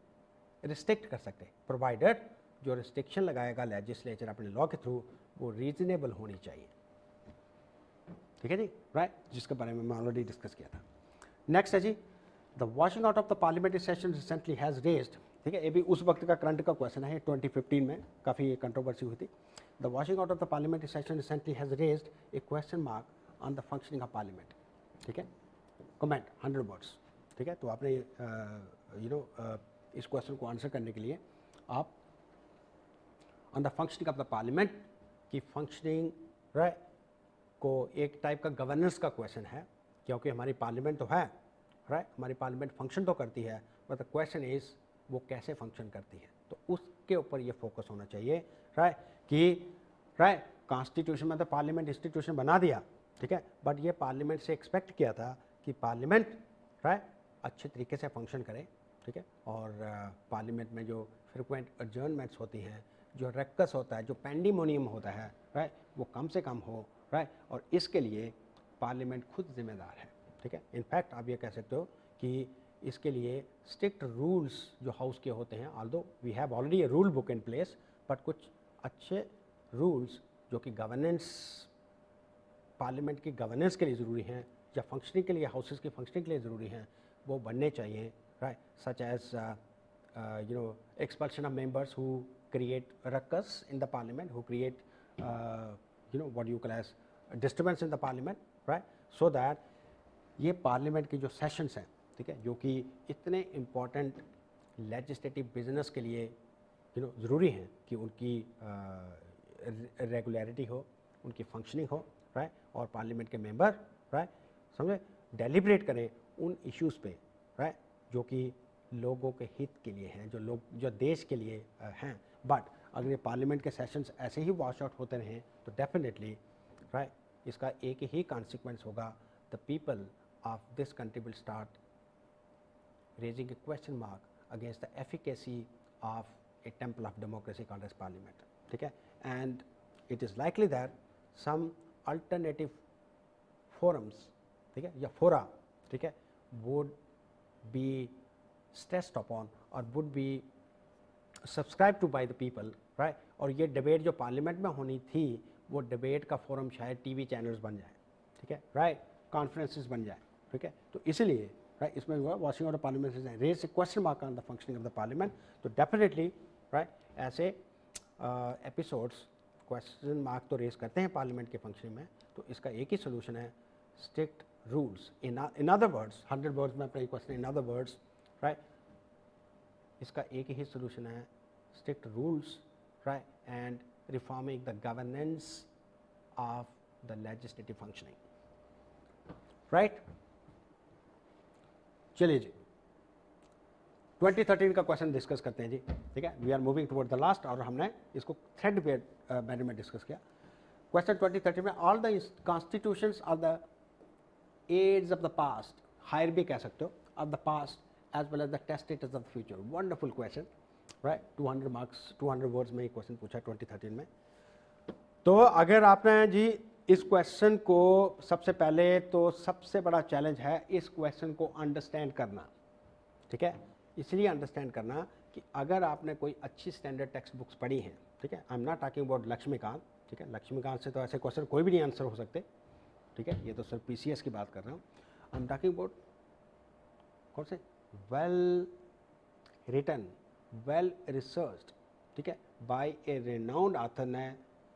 रिस्ट्रिक्ट कर सकते हैं, प्रोवाइडेड जो रिस्ट्रिक्शन लगाएगा लेजिस्लेचर अपने लॉ के थ्रू वो रीजनेबल होनी चाहिए, ठीक है जी, राइट, जिसके बारे में मैं ऑलरेडी डिस्कस किया था। नेक्स्ट है जी, the washing out of the parliamentary session recently has raised ठीक है, ये भी उस वक्त का करंट का क्वेश्चन है, 2015 में काफ़ी कंट्रोवर्सी हुई थी। The washing out of the parliamentary session recently has raised A question mark on the functioning of parliament. ठीक है, कमेंट 100 वर्ड्स। ठीक है, तो आपने इस क्वेश्चन को आंसर करने के लिए आप on the functioning of the parliament की फंक्शनिंग राइट को एक टाइप का गवर्नेंस का क्वेश्चन है, क्योंकि हमारी पार्लियामेंट तो है राइट, हमारी पार्लियामेंट फंक्शन तो करती है, बट द क्वेश्चन इज़ वो कैसे फंक्शन करती है, तो उसके ऊपर ये फोकस होना चाहिए राइट कि राइट कॉन्स्टिट्यूशन में तो पार्लियामेंट इंस्टीट्यूशन बना दिया, ठीक है, बट ये पार्लियामेंट से एक्सपेक्ट किया था कि पार्लियामेंट राइट अच्छे तरीके से फंक्शन करे, ठीक है, और पार्लियामेंट में जो फ्रिक्वेंट एडजर्नमेंट्स होती हैं, जो रक्कस होता है, जो पेंडिमोनियम होता है राइट, वो कम से कम हो राइट, और इसके लिए पार्लियामेंट खुद जिम्मेदार है। ठीक है, इनफैक्ट आप ये कह सकते हो कि इसके लिए स्ट्रिक्ट रूल्स जो हाउस के होते हैं, although we have already a rule book in place, but कुछ अच्छे रूल्स जो कि गवर्नेंस पार्लियामेंट की गवर्नेंस के लिए ज़रूरी हैं या फंक्शनिंग के लिए, हाउसेस की फंक्शनिंग के लिए ज़रूरी हैं, वो बनने चाहिए right, such as expulsion of members who create ruckus in the parliament, who create what you call as disturbance in the parliament, right, so that ये पार्लियामेंट की जो सेशंस हैं, ठीक है, जो कि इतने इम्पॉर्टेंट लेजिस्लेटिव बिजनेस के लिए ज़रूरी हैं कि उनकी रेगुलरिटी हो, उनकी फंक्शनिंग हो राइट, और पार्लियामेंट के मेंबर राइट समझे डेलिब्रेट करें उन इश्यूज़ पे राइट जो कि लोगों के हित के लिए हैं, जो देश के लिए हैं। बट अगर ये पार्लियामेंट के सेशंस ऐसे ही वॉश आउट होते रहें तो डेफिनेटली राइट इसका एक ही कॉन्सिक्वेंस होगा, the people of this country will start raising a question mark against the efficacy of a temple of democracy called as parliament. ठीक है, and it is likely that some alternative forums, ठीक है, या fora, ठीक है, would be stressed upon or would be subscribed to by the people right, और ये debate जो पार्लियामेंट में होनी थी वो डिबेट का फोरम शायद टीवी चैनल्स बन जाए, ठीक है राइट, कॉन्फ्रेंसेस बन जाए, ठीक है, तो इसलिए राइट इसमें washing out parliament raise a question mark on the functioning of the parliament, तो डेफिनेटली राइट ऐसे एपिसोड्स क्वेश्चन मार्क तो रेज करते हैं पार्लियामेंट के फंक्शनिंग में, तो इसका एक ही सोल्यूशन है, strict rules. In other words 100 words में अपना question, in other words right इसका एक ही सोल्यूशन है, strict rules right and reforming the governance of the legislative functioning right. चलिए जी 2013 का क्वेश्चन डिस्कस करते हैं जी, ठीक है, we are moving toward the last, और हमने इसको थ्रेड पे मैंने में डिस्कस किया। क्वेश्चन 2013 में all the constitutions of the age of the past, हायर भी कह सकते हो, of the past as well as the test status of the future, wonderful question right, 200 marks 200 words में ये क्वेश्चन पूछा 2013 में। तो अगर आपने जी इस क्वेश्चन को सबसे पहले तो सबसे बड़ा चैलेंज है इस क्वेश्चन को अंडरस्टैंड करना, ठीक है, इसलिए अंडरस्टैंड करना कि अगर आपने कोई अच्छी स्टैंडर्ड टेक्स्ट बुक्स पढ़ी हैं, ठीक है, I am not talking about Laxmikanth, ठीक है, लक्ष्मीकांत से तो ऐसे क्वेश्चन कोई भी नहीं आंसर हो सकते, ठीक है, ये तो सिर्फ PCS की बात कर रहा हूँ, आई एम टॉकिंग अबाउट कौन से वेल रिटन, वेल रिसर्च्ड, ठीक है, बाय ए रेनाउंड ऑथर ने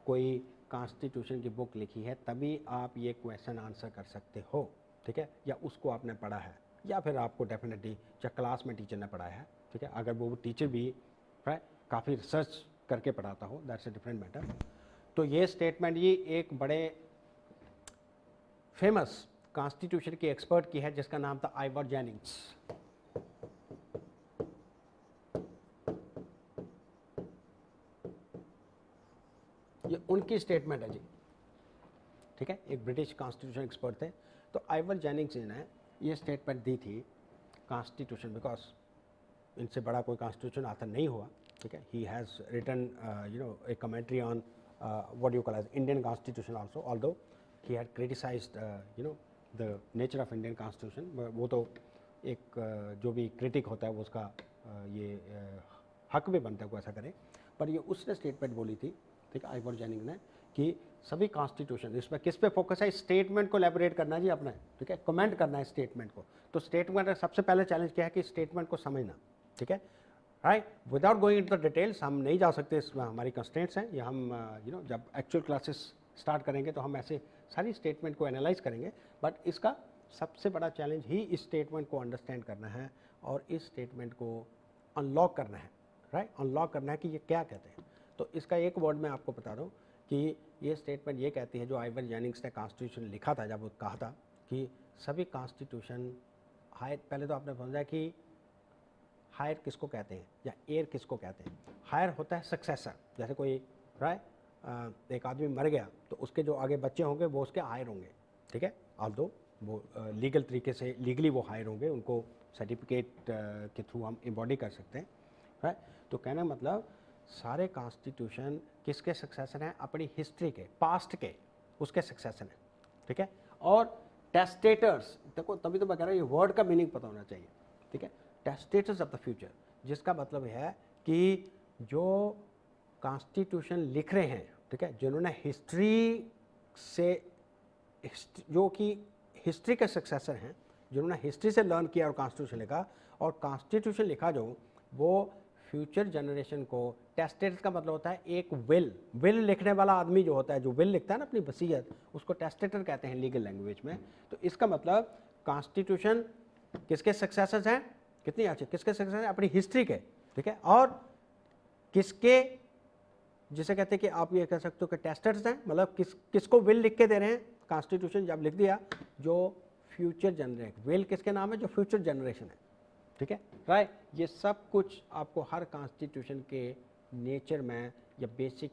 कोई कॉन्स्टिट्यूशन की बुक लिखी है, तभी आप ये क्वेश्चन आंसर कर सकते हो, ठीक है, या उसको आपने पढ़ा है, या फिर आपको डेफिनेटली या क्लास में टीचर ने पढ़ाया है, ठीक है, अगर वो टीचर भी काफ़ी रिसर्च करके पढ़ाता हो, दैट्स ए डिफरेंट मैटर। तो ये स्टेटमेंट ये एक बड़े फेमस कॉन्स्टिट्यूशन के एक्सपर्ट की है जिसका नाम था आइवर जेनिंग्स। ये उनकी स्टेटमेंट है जी, ठीक है, एक ब्रिटिश कॉन्स्टिट्यूशन एक्सपर्ट थे, तो आइवर जेनिंग्स ने ये स्टेटमेंट दी थी कॉन्स्टिट्यूशन, बिकॉज इनसे बड़ा कोई कॉन्स्टिट्यूशन ऑथर नहीं हुआ, ठीक है, he has written a commentary on what you call as Indian constitution also, although he had criticised the nature of Indian constitution, वो तो एक जो भी क्रिटिक होता है वो उसका ये हक भी बनता है को ऐसा करे, पर ये उसने स्टेटमेंट बोली थी, ठीक है, आइवर जेनिंग ने, कि सभी कॉन्स्टिट्यूशन, इसमें किस पे फोकस है, स्टेटमेंट को एलैबोरेट करना है जी आपने, ठीक है, कमेंट करना है स्टेटमेंट को, तो स्टेटमेंट का सबसे पहले चैलेंज क्या है कि स्टेटमेंट को समझना, ठीक है, right. Without going into the details, हम नहीं जा सकते, इसमें हमारी कंस्ट्रेंट्स हैं, या हम जब एक्चुअल क्लासेस स्टार्ट करेंगे तो हम ऐसे सारी स्टेटमेंट को एनालाइज करेंगे। बट इसका सबसे बड़ा चैलेंज ही इस स्टेटमेंट को अंडरस्टैंड करना है और इस स्टेटमेंट को अनलॉक करना है, राइट। अनलॉक करना है कि ये क्या कहते हैं। तो इसका एक वर्ड मैं आपको बता दूं कि ये स्टेटमेंट ये कहती है, जो आइवर जेनिंग्स ने कॉन्स्टिट्यूशन लिखा था, जब वो कहा था कि सभी कॉन्स्टिट्यूशन हायर, पहले तो आपने समझा कि हायर किसको कहते हैं या एयर किसको कहते हैं। हायर होता है सक्सेसर, जैसे कोई राइट एक आदमी मर गया तो उसके जो आगे बच्चे होंगे वो उसके हायर होंगे, ठीक है। ऑल्दो वो लीगल तरीके से लीगली वो हायर होंगे, उनको सर्टिफिकेट के थ्रू हम एम्बॉडी कर सकते हैं, राइट। तो कहना मतलब सारे कॉन्स्टिट्यूशन किसके सक्सेसर हैं, अपनी हिस्ट्री के, पास्ट के, उसके सक्सेसर हैं, ठीक है। और टेस्टेटर्स, देखो तभी तो मैं कह रहा हूँ ये वर्ड का मीनिंग पता होना चाहिए, ठीक है। टेस्टेटर्स ऑफ द फ्यूचर, जिसका मतलब है कि जो कॉन्स्टिट्यूशन लिख रहे हैं, ठीक है, जिन्होंने हिस्ट्री से, जो कि हिस्ट्री के सक्सेसर हैं, जिन्होंने हिस्ट्री से लर्न किया और कॉन्स्टिट्यूशन लिखा, और कॉन्स्टिट्यूशन लिखा जो वो फ्यूचर जनरेशन को, टेस्टेटर्स का मतलब होता है एक विल लिखने वाला आदमी जो होता है, जो विल लिखता है ना अपनी वसीयत, उसको टेस्टेटर कहते हैं लीगल लैंग्वेज में। तो इसका मतलब कॉन्स्टिट्यूशन किसके सक्सेसर्स हैं, कितनी अच्छी, किसके सक्सेसर हैं, अपनी हिस्ट्री के, ठीक है। और किसके, जिसे कहते हैं कि आप ये कह सकते हो कि टेस्टर्स हैं, मतलब किसको विल लिख के दे रहे हैं, कॉन्स्टिट्यूशन जब लिख दिया, जो फ्यूचर जनरेशन, विल किसके नाम है, जो फ्यूचर जनरेशन है, ठीक है, राइट। ये सब कुछ आपको हर कॉन्स्टिट्यूशन के नेचर में, या बेसिक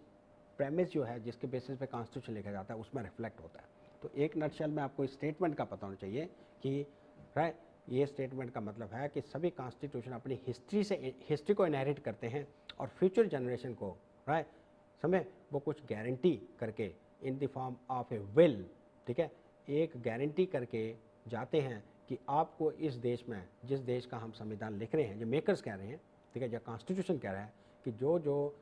प्रेमिस जो है जिसके बेसिस पे कॉन्स्टिट्यूशन लिखा जाता है, उसमें रिफ्लेक्ट होता है। तो एक नटशेल में आपको इस स्टेटमेंट का पता होना चाहिए कि राइट, ये स्टेटमेंट का मतलब है कि सभी कॉन्स्टिट्यूशन अपनी हिस्ट्री को इनहेरिट करते हैं, और फ्यूचर जनरेशन को राइट समय वो कुछ गारंटी करके इन the form of A will, ठीक है, एक गारंटी करके जाते हैं कि आपको इस देश में, जिस देश का हम संविधान लिख रहे हैं, जो मेकर्स कह रहे हैं, ठीक है, जो कॉन्स्टिट्यूशन कह रहा है कि जो जो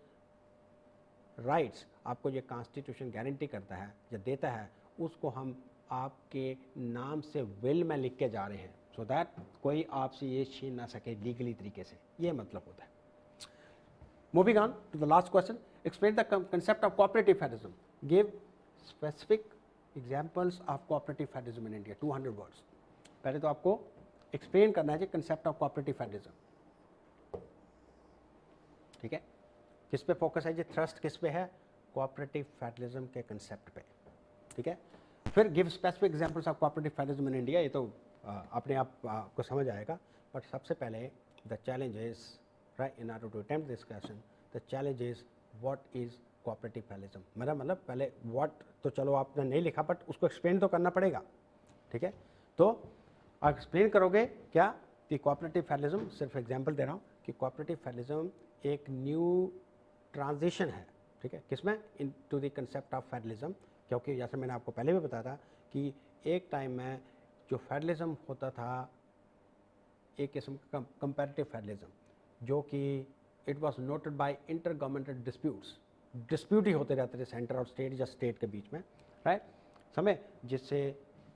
राइट्स आपको ये कॉन्स्टिट्यूशन गारंटी करता है या देता है, उसको हम आपके नाम से विल में लिख के जा रहे हैं, सो दैट कोई आपसे ये छीन ना सके लीगली तरीके से, ये मतलब होता है। Moving on to the last question, explain the concept of cooperative federalism, give specific examples of cooperative federalism in India, 200 words. पहले तो आपको एक्सप्लेन करना है जी कंसेप्ट ऑफ कोऑपरेटिव फेडरलिज्म, ठीक है। किस पे फोकस है जी, थ्रस्ट किस पे है, कोऑपरेटिव फेडरलिज्म के कंसेप्ट पे, ठीक है। फिर give specific examples of cooperative federalism in India, ये तो अपने आप को समझ आएगा। बट सबसे पहले the challenge is right, in order to attempt this question, the challenge is what is cooperative federalism. मेरा मतलब पहले व्हाट तो चलो आपने नहीं लिखा, बट उसको एक्सप्लेन तो करना पड़ेगा, ठीक है। तो आप एक्सप्लेन करोगे क्या कि कोऑपरेटिव फेडरलिज्म, सिर्फ एग्जांपल दे रहा हूँ कि कोऑपरेटिव फेडरलिज्म एक न्यू ट्रांजिशन है, ठीक है, किसमें, into the concept of federalism. क्योंकि जैसे मैंने आपको पहले भी बताया था कि एक टाइम में जो फेडरलिज्म होता था, एक किस्म का कंपैरेटिव फेडरलिज्म, जो कि it was noted by inter governmental dispute ही होते रहते थे सेंटर और स्टेट या स्टेट के बीच में, राइट समय, जिससे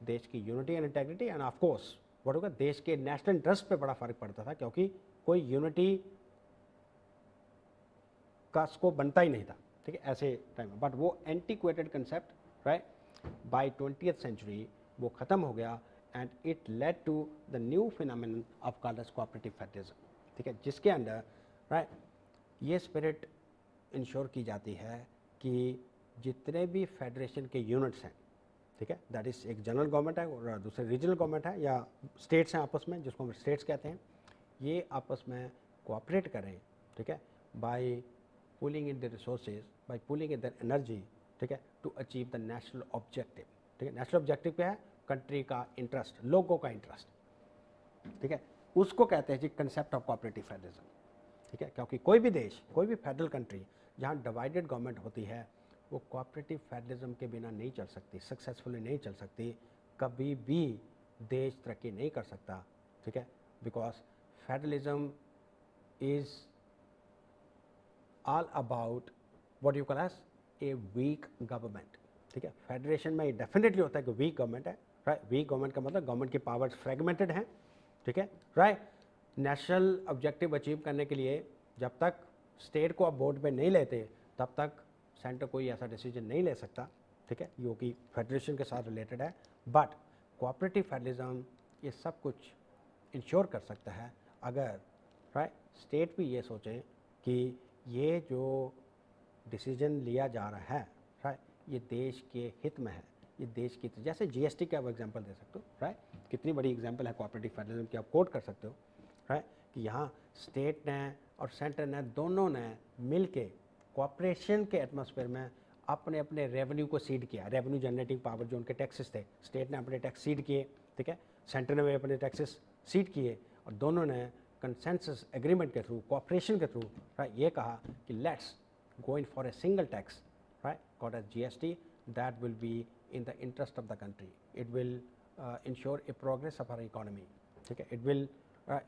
देश की unity and integrity end of course what होगा, देश के नेशनल इंटरेस्ट पे बड़ा फर्क पड़ता था, क्योंकि कोई यूनिटी का स्कोप बनता ही नहीं था, ठीक है, ऐसे टाइम में। बट वो antiquated concept right by 20th century वो ख़त्म हो गया, and it led to the new phenomenon of called as cooperative federalism, ठीक है, जिसके अंदर राइट ये स्पिरिट इंश्योर की जाती है कि जितने भी फेडरेशन के यूनिट्स हैं, ठीक है, दैट इज़ एक जनरल गवर्नमेंट है और दूसरे रीजनल गवर्नमेंट है या स्टेट्स हैं आपस में, जिसको हम स्टेट्स कहते हैं, ये आपस में कोऑपरेट करें, ठीक है, bye pooling in their resources, by pooling in their energy, ठीक है, to achieve the national objective, ठीक है। नेशनल ऑब्जेक्टिव क्या है, कंट्री का इंटरेस्ट, लोगों का इंटरेस्ट, ठीक है, उसको कहते हैं जी कंसेप्ट ऑफ कोऑपरेटिव फेडरलिज्म, ठीक है। क्योंकि कोई भी देश, कोई भी फेडरल कंट्री जहाँ डिवाइडेड गवर्नमेंट होती है, वो कोऑपरेटिव फेडरलिज्म के बिना नहीं चल सकती, सक्सेसफुली नहीं चल सकती, कभी भी देश तरक्की नहीं कर सकता, ठीक है, because federalism is all about what you call as a weak government, ठीक है। फेडरेशन में डेफिनेटली होता है कि वीक गवर्नमेंट है, राइट, वीक गवर्नमेंट का मतलब गवर्नमेंट की पावर्स फ्रेगमेंटेड हैं, ठीक है, राइट। नेशनल ऑब्जेक्टिव अचीव करने के लिए जब तक स्टेट को आप बोर्ड पे नहीं लेते तब तक सेंटर कोई ऐसा डिसीजन नहीं ले सकता, ठीक है, जो कि फेडरेशन के साथ रिलेटेड है। बट कोऑपरेटिव फेडरलिज्म ये सब कुछ इंश्योर कर सकता है अगर राइट स्टेट भी ये सोचे कि ये जो डिसीजन लिया जा रहा है राइट ये देश के हित में है, ये देश की, जैसे जीएसटी का आप एग्जांपल दे सकते हो राइट, कितनी बड़ी एग्जांपल है कोऑपरेटिव फेडरलिज्म की, आप कोट कर सकते हो राइट, कि यहाँ स्टेट ने और सेंटर ने दोनों ने मिल के कोऑपरेशन के एटमॉस्फेयर में अपने अपने रेवेन्यू को सीड किया, रेवेन्यू जनरेटिंग पावर जो उनके टैक्सेस थे, स्टेट ने अपने टैक्स सीड किए, ठीक है, सेंटर ने भी अपने टैक्सेस सीड किए, और दोनों ने कंसेंसस एग्रीमेंट के थ्रू, कोऑपरेशन के थ्रू राइट ये कहा कि let's go in for a single tax, right, called as GST, that will be in the interest of the country. It will ensure a progress of our economy. Okay? It will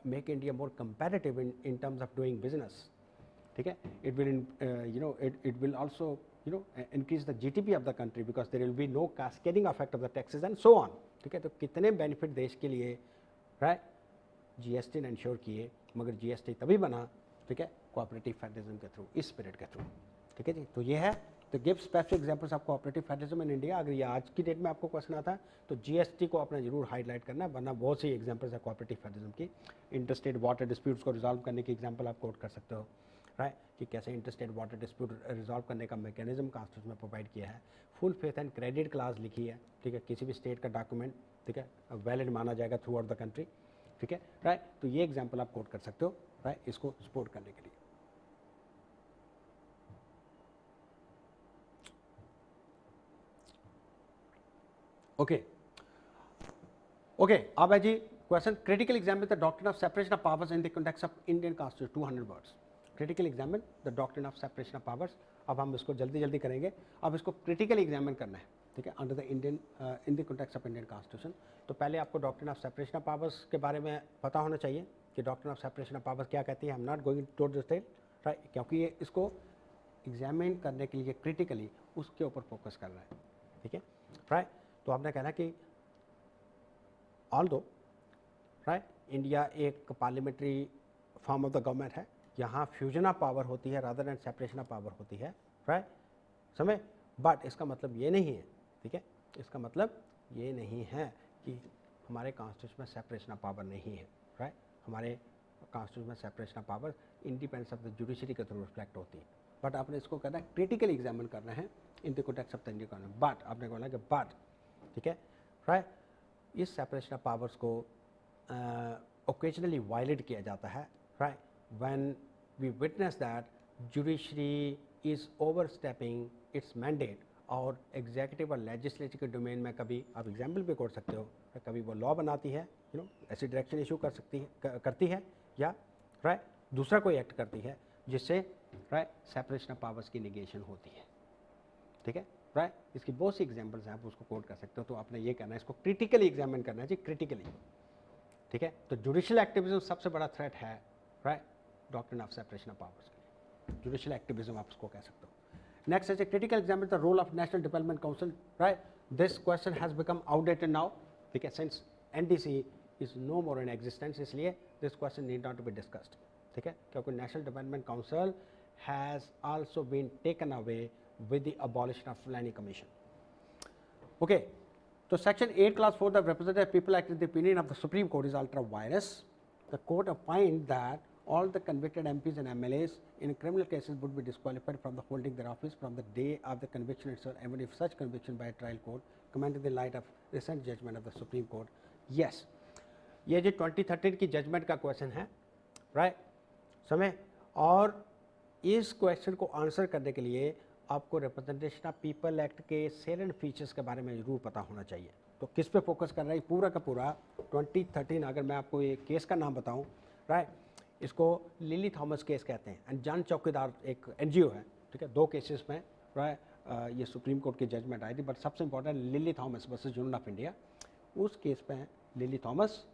make India more competitive in terms of doing business. Okay? It will, it will also, increase the GDP of the country because there will be no cascading effect of the taxes and so on. ठीक है, तो कितने benefit देश के लिए right GST ने ensure किए, मगर जीएसटी तभी बना, ठीक है, कोऑपरेटिव फेडरलिज्म के थ्रू, इस स्पिरिट के थ्रू, ठीक है जी। तो ये है तो give specific examples of cooperative federalism in India. अगर ये आज की डेट में आपको क्वेश्चन आता है तो जीएसटी को आपने जरूर हाईलाइट करना है, वरना बहुत सी एग्जांपल्स है कोऑपरेटिव फेडरलिज्म की। इंटरस्टेट वाटर डिस्प्यूट्स को रिजॉल्व करने की एग्जांपल आप कोट कर सकते हो राइट, कि कैसे इंटरस्टेट वाटर डिस्प्यूट रिजॉल्व करने का मैकेनिज्म कॉन्स्टिट्यूशन में प्रोवाइड किया है। Full faith and credit class लिखी है, ठीक है, किसी भी स्टेट का डॉक्यूमेंट, ठीक है, वैलिड माना जाएगा थ्रू आउट द कंट्री, ठीक है राइट। तो ये एग्जांपल आप कोट कर सकते हो राइट, इसको सपोर्ट करने के लिए। ओके अब है जी question, critical examine the doctrine of separation of powers in the context of Indian constitution, 200 words. Critical examine the doctrine of separation of powers. अब हम इसको जल्दी जल्दी करेंगे। अब इसको क्रिटिकल एग्जामिन करना है, ठीक है, under the Indian in the context of Indian constitution. तो पहले आपको doctrine of separation of powers के बारे में पता होना चाहिए कि doctrine of separation of powers क्या कहती है। I am not going to detail right, क्योंकि ये इसको एग्जामिन करने के लिए क्रिटिकली उसके ऊपर फोकस कर रहा है, ठीक है राइट। तो आपने कहना कि ऑल्दो राइट इंडिया एक parliamentary form of the government है, यहाँ फ्यूजन ऑफ पावर होती है rather than separation of power होती है राइट, समझ। बट इसका मतलब ये नहीं है, ठीक है, इसका मतलब ये नहीं है कि हमारे कॉन्स्टिट्यूशन में सेपरेशन ऑफ पावर नहीं है राइट। हमारे कॉन्स्टिट्यूशन में separation of power independence of the judiciary के थ्रू रिफ्लेक्ट होती है। बट आपने इसको करना है क्रिटिकल एग्जामिन करना है in the context of the Indian economy. But आपने बोला कि बट, ठीक है राइट, इस सेपरेशन ऑफ पावर्स को ओकेजनली वायलेट किया जाता है right, when we witness that judiciary is overstepping its mandate, और एग्जीक्यूटिव और लेजिस्लेटिव के डोमेन में कभी आप एग्जाम्पल भी कोट सकते हो, कभी वो लॉ बनाती है, ऐसी डायरेक्शन इशू कर सकती है, करती है, या राइट दूसरा कोई एक्ट करती है जिससे राइट सेपरेशन ऑफ पावर्स की निगेशन होती है, ठीक है राइट। इसकी बहुत सी एग्जांपल्स हैं, आप उसको कोट कर सकते हो। तो आपने ये करना है, इसको क्रिटिकली एग्जामिन करना है जी, क्रिटिकली, ठीक है। तो जुडिशियल एक्टिविज्म सबसे बड़ा थ्रेट है right doctrine of separation of powers के, जुडिशियल एक्टिविज्म आप उसको कह सकते हो। Next is a critical examine the role of National Development Council, right? This question has become outdated now, ठीक है, since NDC is no more in existence, इसलिए this question need not to be discussed, ठीक है, क्योंकि National Development Council has also been taken away with the abolition of Lanny Commission. Okay, so section 8 clause 4 the representative people act in the opinion of the Supreme Court is ultra virus. The court opined that all the convicted MPs and MLAs in criminal cases would be disqualified from the holding their office from the day of the conviction itself, even if such conviction by a trial court commented in the light of recent judgment of the Supreme Court. Yes, ये जो 2013 की judgement का question है right समय, और इस question को answer करने के लिए आपको रिप्रेजेंटेशन ऑफ पीपल एक्ट के सेलेंट फीचर्स के बारे में जरूर पता होना चाहिए। तो किस पे फोकस कर रहा है पूरा का पूरा 2013, अगर मैं आपको ये केस का नाम बताऊं राइट, इसको लिली थॉमस केस कहते हैं, एंड जॉन चौकीदार एक एनजीओ है, ठीक है, 2 केसेस में राइट ये सुप्रीम कोर्ट की जजमेंट आई थी, बट सबसे important lily Thomas versus union of India, उस केस पे लिली थॉमस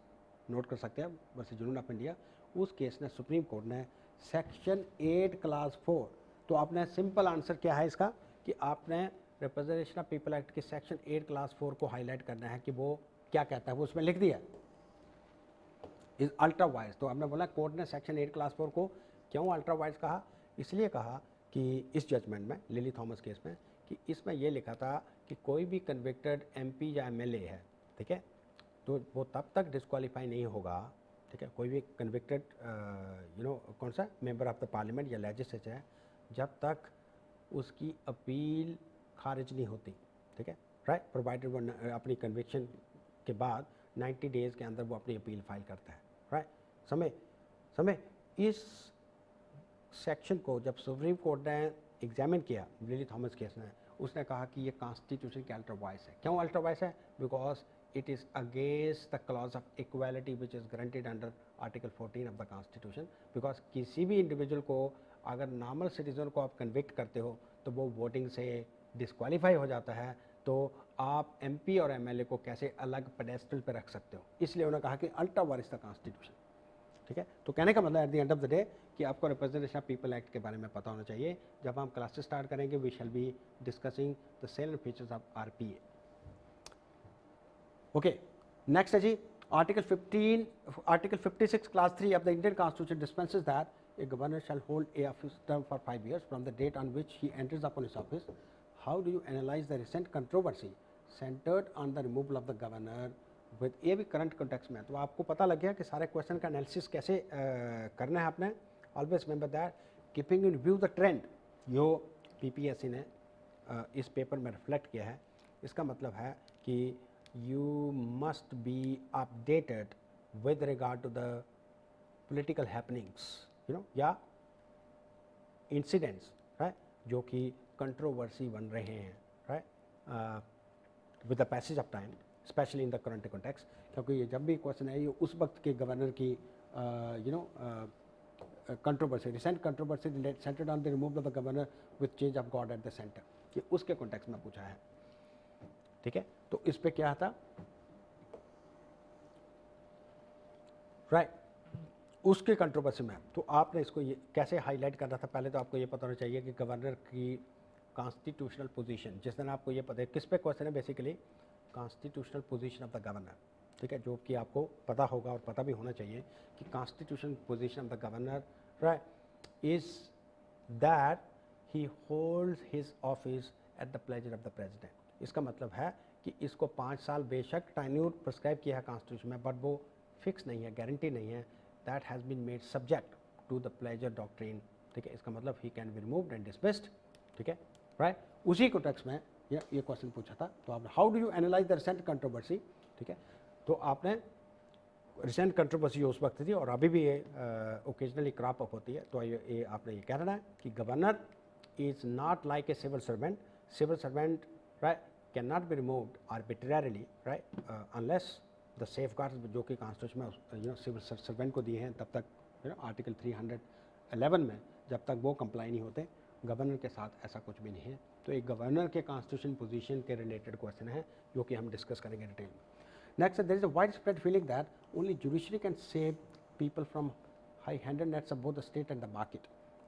नोट कर सकते हैं वर्सेस यूनियन ऑफ इंडिया। उस केस ने सुप्रीम कोर्ट ने सेक्शन 8 क्लास 4, तो आपने सिंपल आंसर क्या है इसका कि आपने रिप्रेजेंटेशन ऑफ पीपल एक्ट के सेक्शन 8 क्लास 4 को हाईलाइट करना है कि वो क्या कहता है, वो उसमें लिख दिया इज अल्ट्रा वाइज। तो हमने बोला कोर्ट ने सेक्शन 8 क्लास 4 को क्यों अल्ट्रा वाइज कहा? इसलिए कहा कि इस जजमेंट में, लिली थॉमस केस में, कि इसमें ये लिखा था कि कोई भी कन्विक्टेड एमपी या एमएलए है, ठीक है, तो वो तब तक डिस्क्वालीफाई नहीं होगा, ठीक है, कोई भी कन्विक्टेड कौन सा मेंबर ऑफ द पार्लियामेंट या लेजिस्लेचर है, जब तक उसकी अपील खारिज नहीं होती, ठीक है, राइट, प्रोवाइडेड वो अपनी कन्विक्शन के बाद 90 डेज़ के अंदर वो अपनी अपील फाइल करता है, राइट। समय इस सेक्शन को जब सुप्रीम कोर्ट ने एग्जामिन किया लिली थॉमस केस में, उसने कहा कि ये कॉन्स्टिट्यूशन के अल्ट्रा वाइस है। क्यों अल्ट्रा वाइस है? Because it is against the clause of equality which is guaranteed under article 14 of the constitution. Because किसी भी इंडिविजुअल को अगर नॉर्मल सिटीजन को आप कन्विक्ट करते हो तो वो वोटिंग से डिस्क्वालीफाई हो जाता है, तो आप एमपी और एमएलए को कैसे अलग पेडेस्टल पे रख सकते हो? इसलिए उन्होंने कहा कि अल्ट्रा वाइस द कॉन्स्टिट्यूशन, ठीक है। तो कहने का मतलब eight the end of the day कि आपको रिप्रेजेंटेशन ऑफ पीपल एक्ट के बारे में पता होना चाहिए। जब हम क्लासेस स्टार्ट करेंगे we shall be discussing the salient features of RPA. Okay, next है जी article 56 clause 3 of the Indian constitution dispenses that a governor shall hold a office term for 5 years from the date on which he enters upon his office. How do you analyse the recent controversy centred on the removal of the governor with, ये भी current context में है। तो आपको पता लग गया कि सारे क्वेश्चन का एनालिसिस कैसे करना है आपने। Always remember that keeping in view the trend जो पीपीएससी ने इस पेपर में रिफ्लेक्ट किया है, इसका मतलब है कि you must be updated with regard to the political happenings, या इंसिडेंट्स, राइट, जो कि कंट्रोवर्सी बन रहे हैं, right, with the passage of time, specially in the current context. क्योंकि ये जब भी क्वेश्चन है ये उस वक्त के गवर्नर की controversy, recent controversy centred on the removal of the governor with change of God at the centre, ये उसके कॉन्टेक्स्ट में पूछा है, ठीक है। तो इस पे क्या था, राइट, उसके कंट्रोवर्सी में। तो आपने इसको ये कैसे हाईलाइट करना था? पहले तो आपको ये पता होना चाहिए कि गवर्नर की कॉन्स्टिट्यूशनल पोजीशन, जिस दिन आपको ये पता है किस पे क्वेश्चन है, basically constitutional position of the governor, ठीक है, जो कि आपको पता होगा और पता भी होना चाहिए कि constitutional position of the governor, right, is that he holds his office at the pleasure of the president. इसका मतलब है कि इसको 5 साल बेशक टाइन्यूर प्रिस्क्राइब किया है कॉन्स्टिट्यूशन में, बट वो फिक्स नहीं है, गारंटी नहीं है। That has been made subject to the pleasure doctrine, ठीक है। इसका मतलब he can be removed and dismissed, ठीक है, राइट। उसी कॉन्टेक्स्ट में ये क्वेश्चन पूछा था। तो आपने how do you analyse the recent controversy, ठीक है, तो आपने रिसेंट कंट्रोवर्सी उस वक्त थी और अभी भी ये ओकेजनली क्रॉप अप होती है। तो ये आपने ये कहना है कि governor is not like a civil servant, right, can not be removed arbitrarily, right, unless the safeguards जो कि कॉन्स्टिट्यूशन में सिविल सर्वेंट को दिए हैं तब तक, आर्टिकल 311 में जब तक वो कंप्लाई नहीं होते, गवर्नर के साथ ऐसा कुछ भी नहीं है। तो एक गवर्नर के कॉन्स्टिट्यूशन पोजीशन के रिलेटेड क्वेश्चन है जो कि हम डिस्कस करेंगे डिटेल में। Next, there is a wide spread feeling that only judiciary can save people from high handedness of both the state and the market.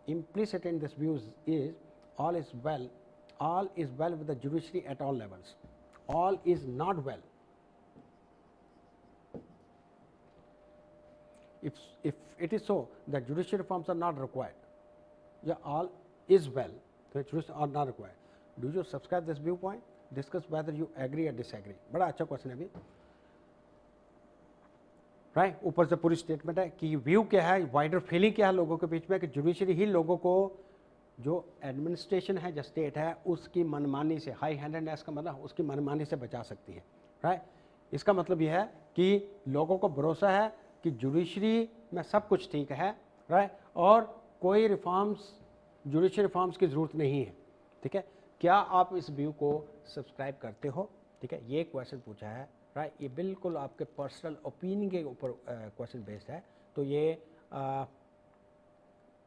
Implicit in this view is all is well with the judiciary at all levels. All is not well. If it is so that judicial reforms are not required, yeah, all is well, the judicial are not required. Do you subscribe this viewpoint? Discuss whether you agree or disagree. बड़ा अच्छा question है अभी, right. ऊपर से पूरी statement है कि view क्या है, वाइडर फीलिंग क्या है लोगों के बीच में कि जुडिशरी ही लोगों को जो एडमिनिस्ट्रेशन है, जो स्टेट है, उसकी मनमानी से, हाई हैंडेडनेस का मतलब उसकी मनमानी से बचा सकती है, राइट। इसका मतलब यह है कि लोगों को भरोसा है कि जुडिशरी में सब कुछ ठीक है, राइट, और कोई रिफॉर्म्स, जुडिशरी रिफॉर्म्स की ज़रूरत नहीं है, ठीक है। क्या आप इस व्यू को सब्सक्राइब करते हो, ठीक है, ये क्वेश्चन पूछा है, राइट। ये बिल्कुल आपके पर्सनल ओपिनियन के ऊपर क्वेश्चन बेस्ड है। तो ये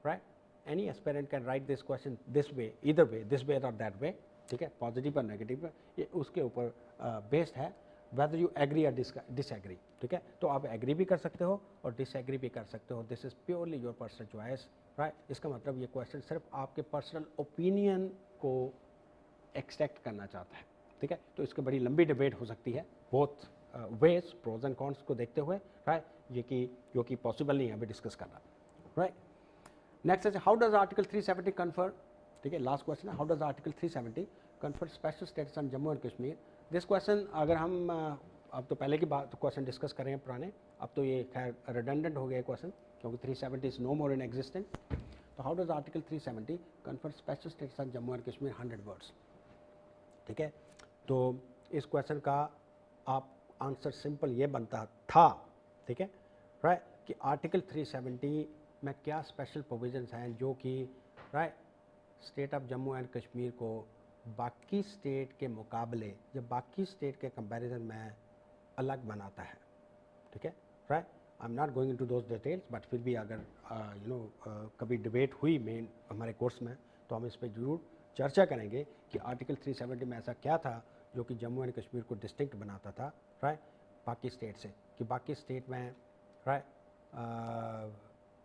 right, any aspirant can write this question this way, इधर वे, दिस वे और दैट वे, ठीक है, पॉजिटिव और नेगेटिव, ये उसके ऊपर बेस्ड है, वेदर यू एग्री और डिसएग्री, ठीक है। तो आप एग्री भी कर सकते हो और डिसएग्री भी कर सकते हो, this is purely your personal choice, right. इसका मतलब ये क्वेश्चन सिर्फ आपके पर्सनल ओपिनियन को एक्सट्रैक्ट करना चाहता है, ठीक है। तो इसकी बड़ी लंबी डिबेट हो सकती है, both ways, pros and cons को देखते हुए, राइट, ये कि जो कि पॉसिबल नहीं है अभी डिस्कस करना, राइट। नेक्स्ट है हाउ डज आर्टिकल 370 कन्फर, ठीक है, लास्ट क्वेश्चन है, how does article 370 confer special status on Jammu and Kashmir. This question अगर हम अब तो पहले की बात क्वेश्चन डिस्कस करें पुराने, अब तो ये खैर रिडंडेंट हो गया क्वेश्चन क्योंकि 370 is no more in existent. तो how does article 370 confer special status on Jammu and Kashmir, 100 words, ठीक है। तो इस क्वेश्चन का आप आंसर सिंपल ये बनता था, ठीक है, राइट, कि आर्टिकल 370 में क्या स्पेशल प्रोविजंस हैं जो कि right state of Jammu and Kashmir को बाकी स्टेट के मुकाबले या बाकी स्टेट के कंपैरिजन में अलग बनाता है, ठीक है, right. I am not going into those details, but फिर भी अगर कभी डिबेट हुई मेन हमारे कोर्स में तो हम इस पर जरूर चर्चा करेंगे कि आर्टिकल 370 में ऐसा क्या था जो कि जम्मू एंड कश्मीर को डिस्टिंक्ट बनाता था, राइट, बाकी स्टेट से, कि बाकी स्टेट में राइट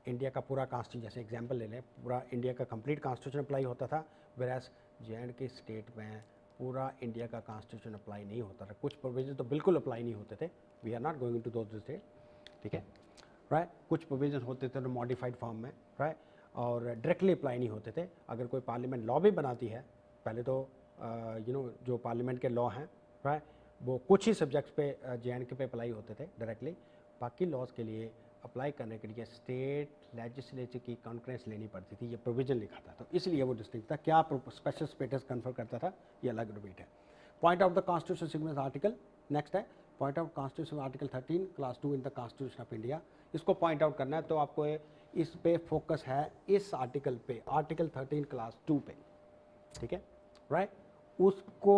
इंडिया का पूरा कॉन्स्टिट्यूशन, जैसे एग्जांपल ले लें, पूरा इंडिया का कंप्लीट कॉन्स्टिट्यूशन अप्लाई होता था, वेराज जे.एंड.के स्टेट में पूरा इंडिया का कॉन्स्टिट्यूशन अप्लाई नहीं होता था, कुछ प्रोविजन तो बिल्कुल अप्लाई नहीं होते थे, we are not going into those detail, ठीक है, राइट। कुछ प्रोविजन होते थे तो मॉडिफाइड फॉर्म में, राइट, और डायरेक्टली अप्लाई नहीं होते थे। अगर कोई पार्लियामेंट लॉ भी बनाती है, पहले तो जो पार्लियामेंट के लॉ हैं, राइट, वो कुछ ही सब्जेक्ट्स पे जे.एंड.के पे अप्लाई होते थे डायरेक्टली, बाकी लॉज के लिए अप्लाई करने के लिए स्टेट लेजिस्लेचर की कॉन्फ्रेंस लेनी पड़ती थी, ये प्रोविजन लिखा था, तो इसलिए वो डिस्टिंक्ट था। क्या स्पेशल स्टेटस कन्फर करता था, ये अलग डिबेट है। Point out the constitution signature article, next है point out constitution article 13 clause 2 in the constitution of India. इसको पॉइंट आउट करना है, तो आपको इस पे फोकस है, इस आर्टिकल पे, आर्टिकल 13 क्लास 2 पे, ठीक है, राइट। उसको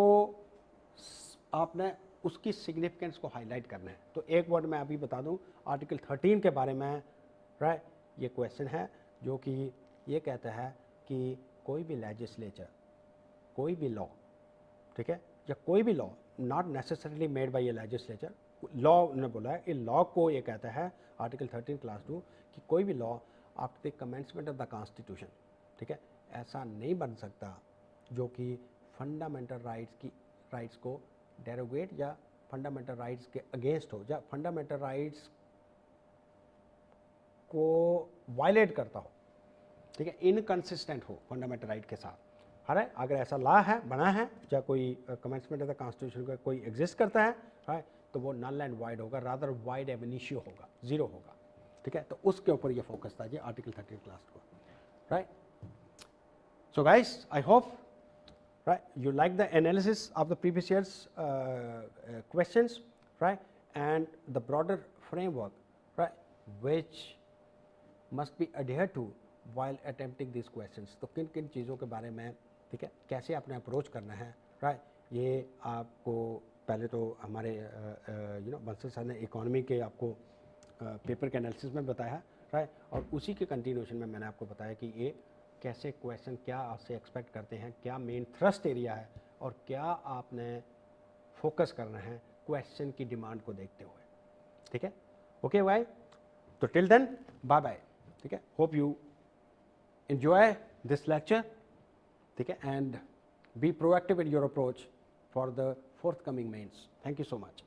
आपने उसकी सिग्निफिकेंस को हाईलाइट करना है। तो एक वर्ड मैं अभी बता दूं आर्टिकल 13 के बारे में, राइट, ये क्वेश्चन है जो कि ये कहता है कि कोई भी लेजिस्लेचर, कोई भी लॉ, ठीक है, या कोई भी law not necessarily made by A legislature, law ने बोला है, ये लॉ को ये कहता है आर्टिकल 13 क्लास 2 कि कोई भी law after the commencement of the constitution, ठीक है, ऐसा नहीं बन सकता जो कि फंडामेंटल राइट्स को डेरोगेट या फंडामेंटल राइट्स के अगेंस्ट हो, या फंडामेंटल राइट्स को वायलेट करता हो, ठीक है, इनकंसिस्टेंट हो फंडामेंटल राइट के साथ। है अगर ऐसा लॉ है, बना है, या कोई कमेंसमेंट ऑफ द कॉन्स्टिट्यूशन का कोई एग्जिस्ट करता है, तो वो नल एंड वाइड होगा, रादर वाइड एब इनिशियो होगा, जीरो होगा, ठीक है। तो उसके ऊपर ये फोकस था, ये आर्टिकल 13 क्लास को, right. So guys, I hope right you like the analysis of the previous year's questions, right, and the broader framework, right, which must be adhered to while attempting these questions। तो किन किन चीज़ों के बारे में, ठीक है, कैसे आपने अप्रोच करना है, राइट, ये आपको पहले तो हमारे बंसल सर ने इकोनॉमी के आपको पेपर के एनालिसिस में बताया, राइट, और उसी के कंटिन्यूशन में मैंने आपको बताया कि ये कैसे क्वेश्चन, क्या आपसे एक्सपेक्ट करते हैं, क्या मेन थ्रस्ट एरिया है, और क्या आपने फोकस करना है क्वेश्चन की डिमांड को देखते हुए, ठीक है। ओके भाई, तो टिल देन बाय बाय, ठीक है। Hope you enjoy this lecture, ठीक है, and be proactive in your approach for the forthcoming mains। Thank you so much.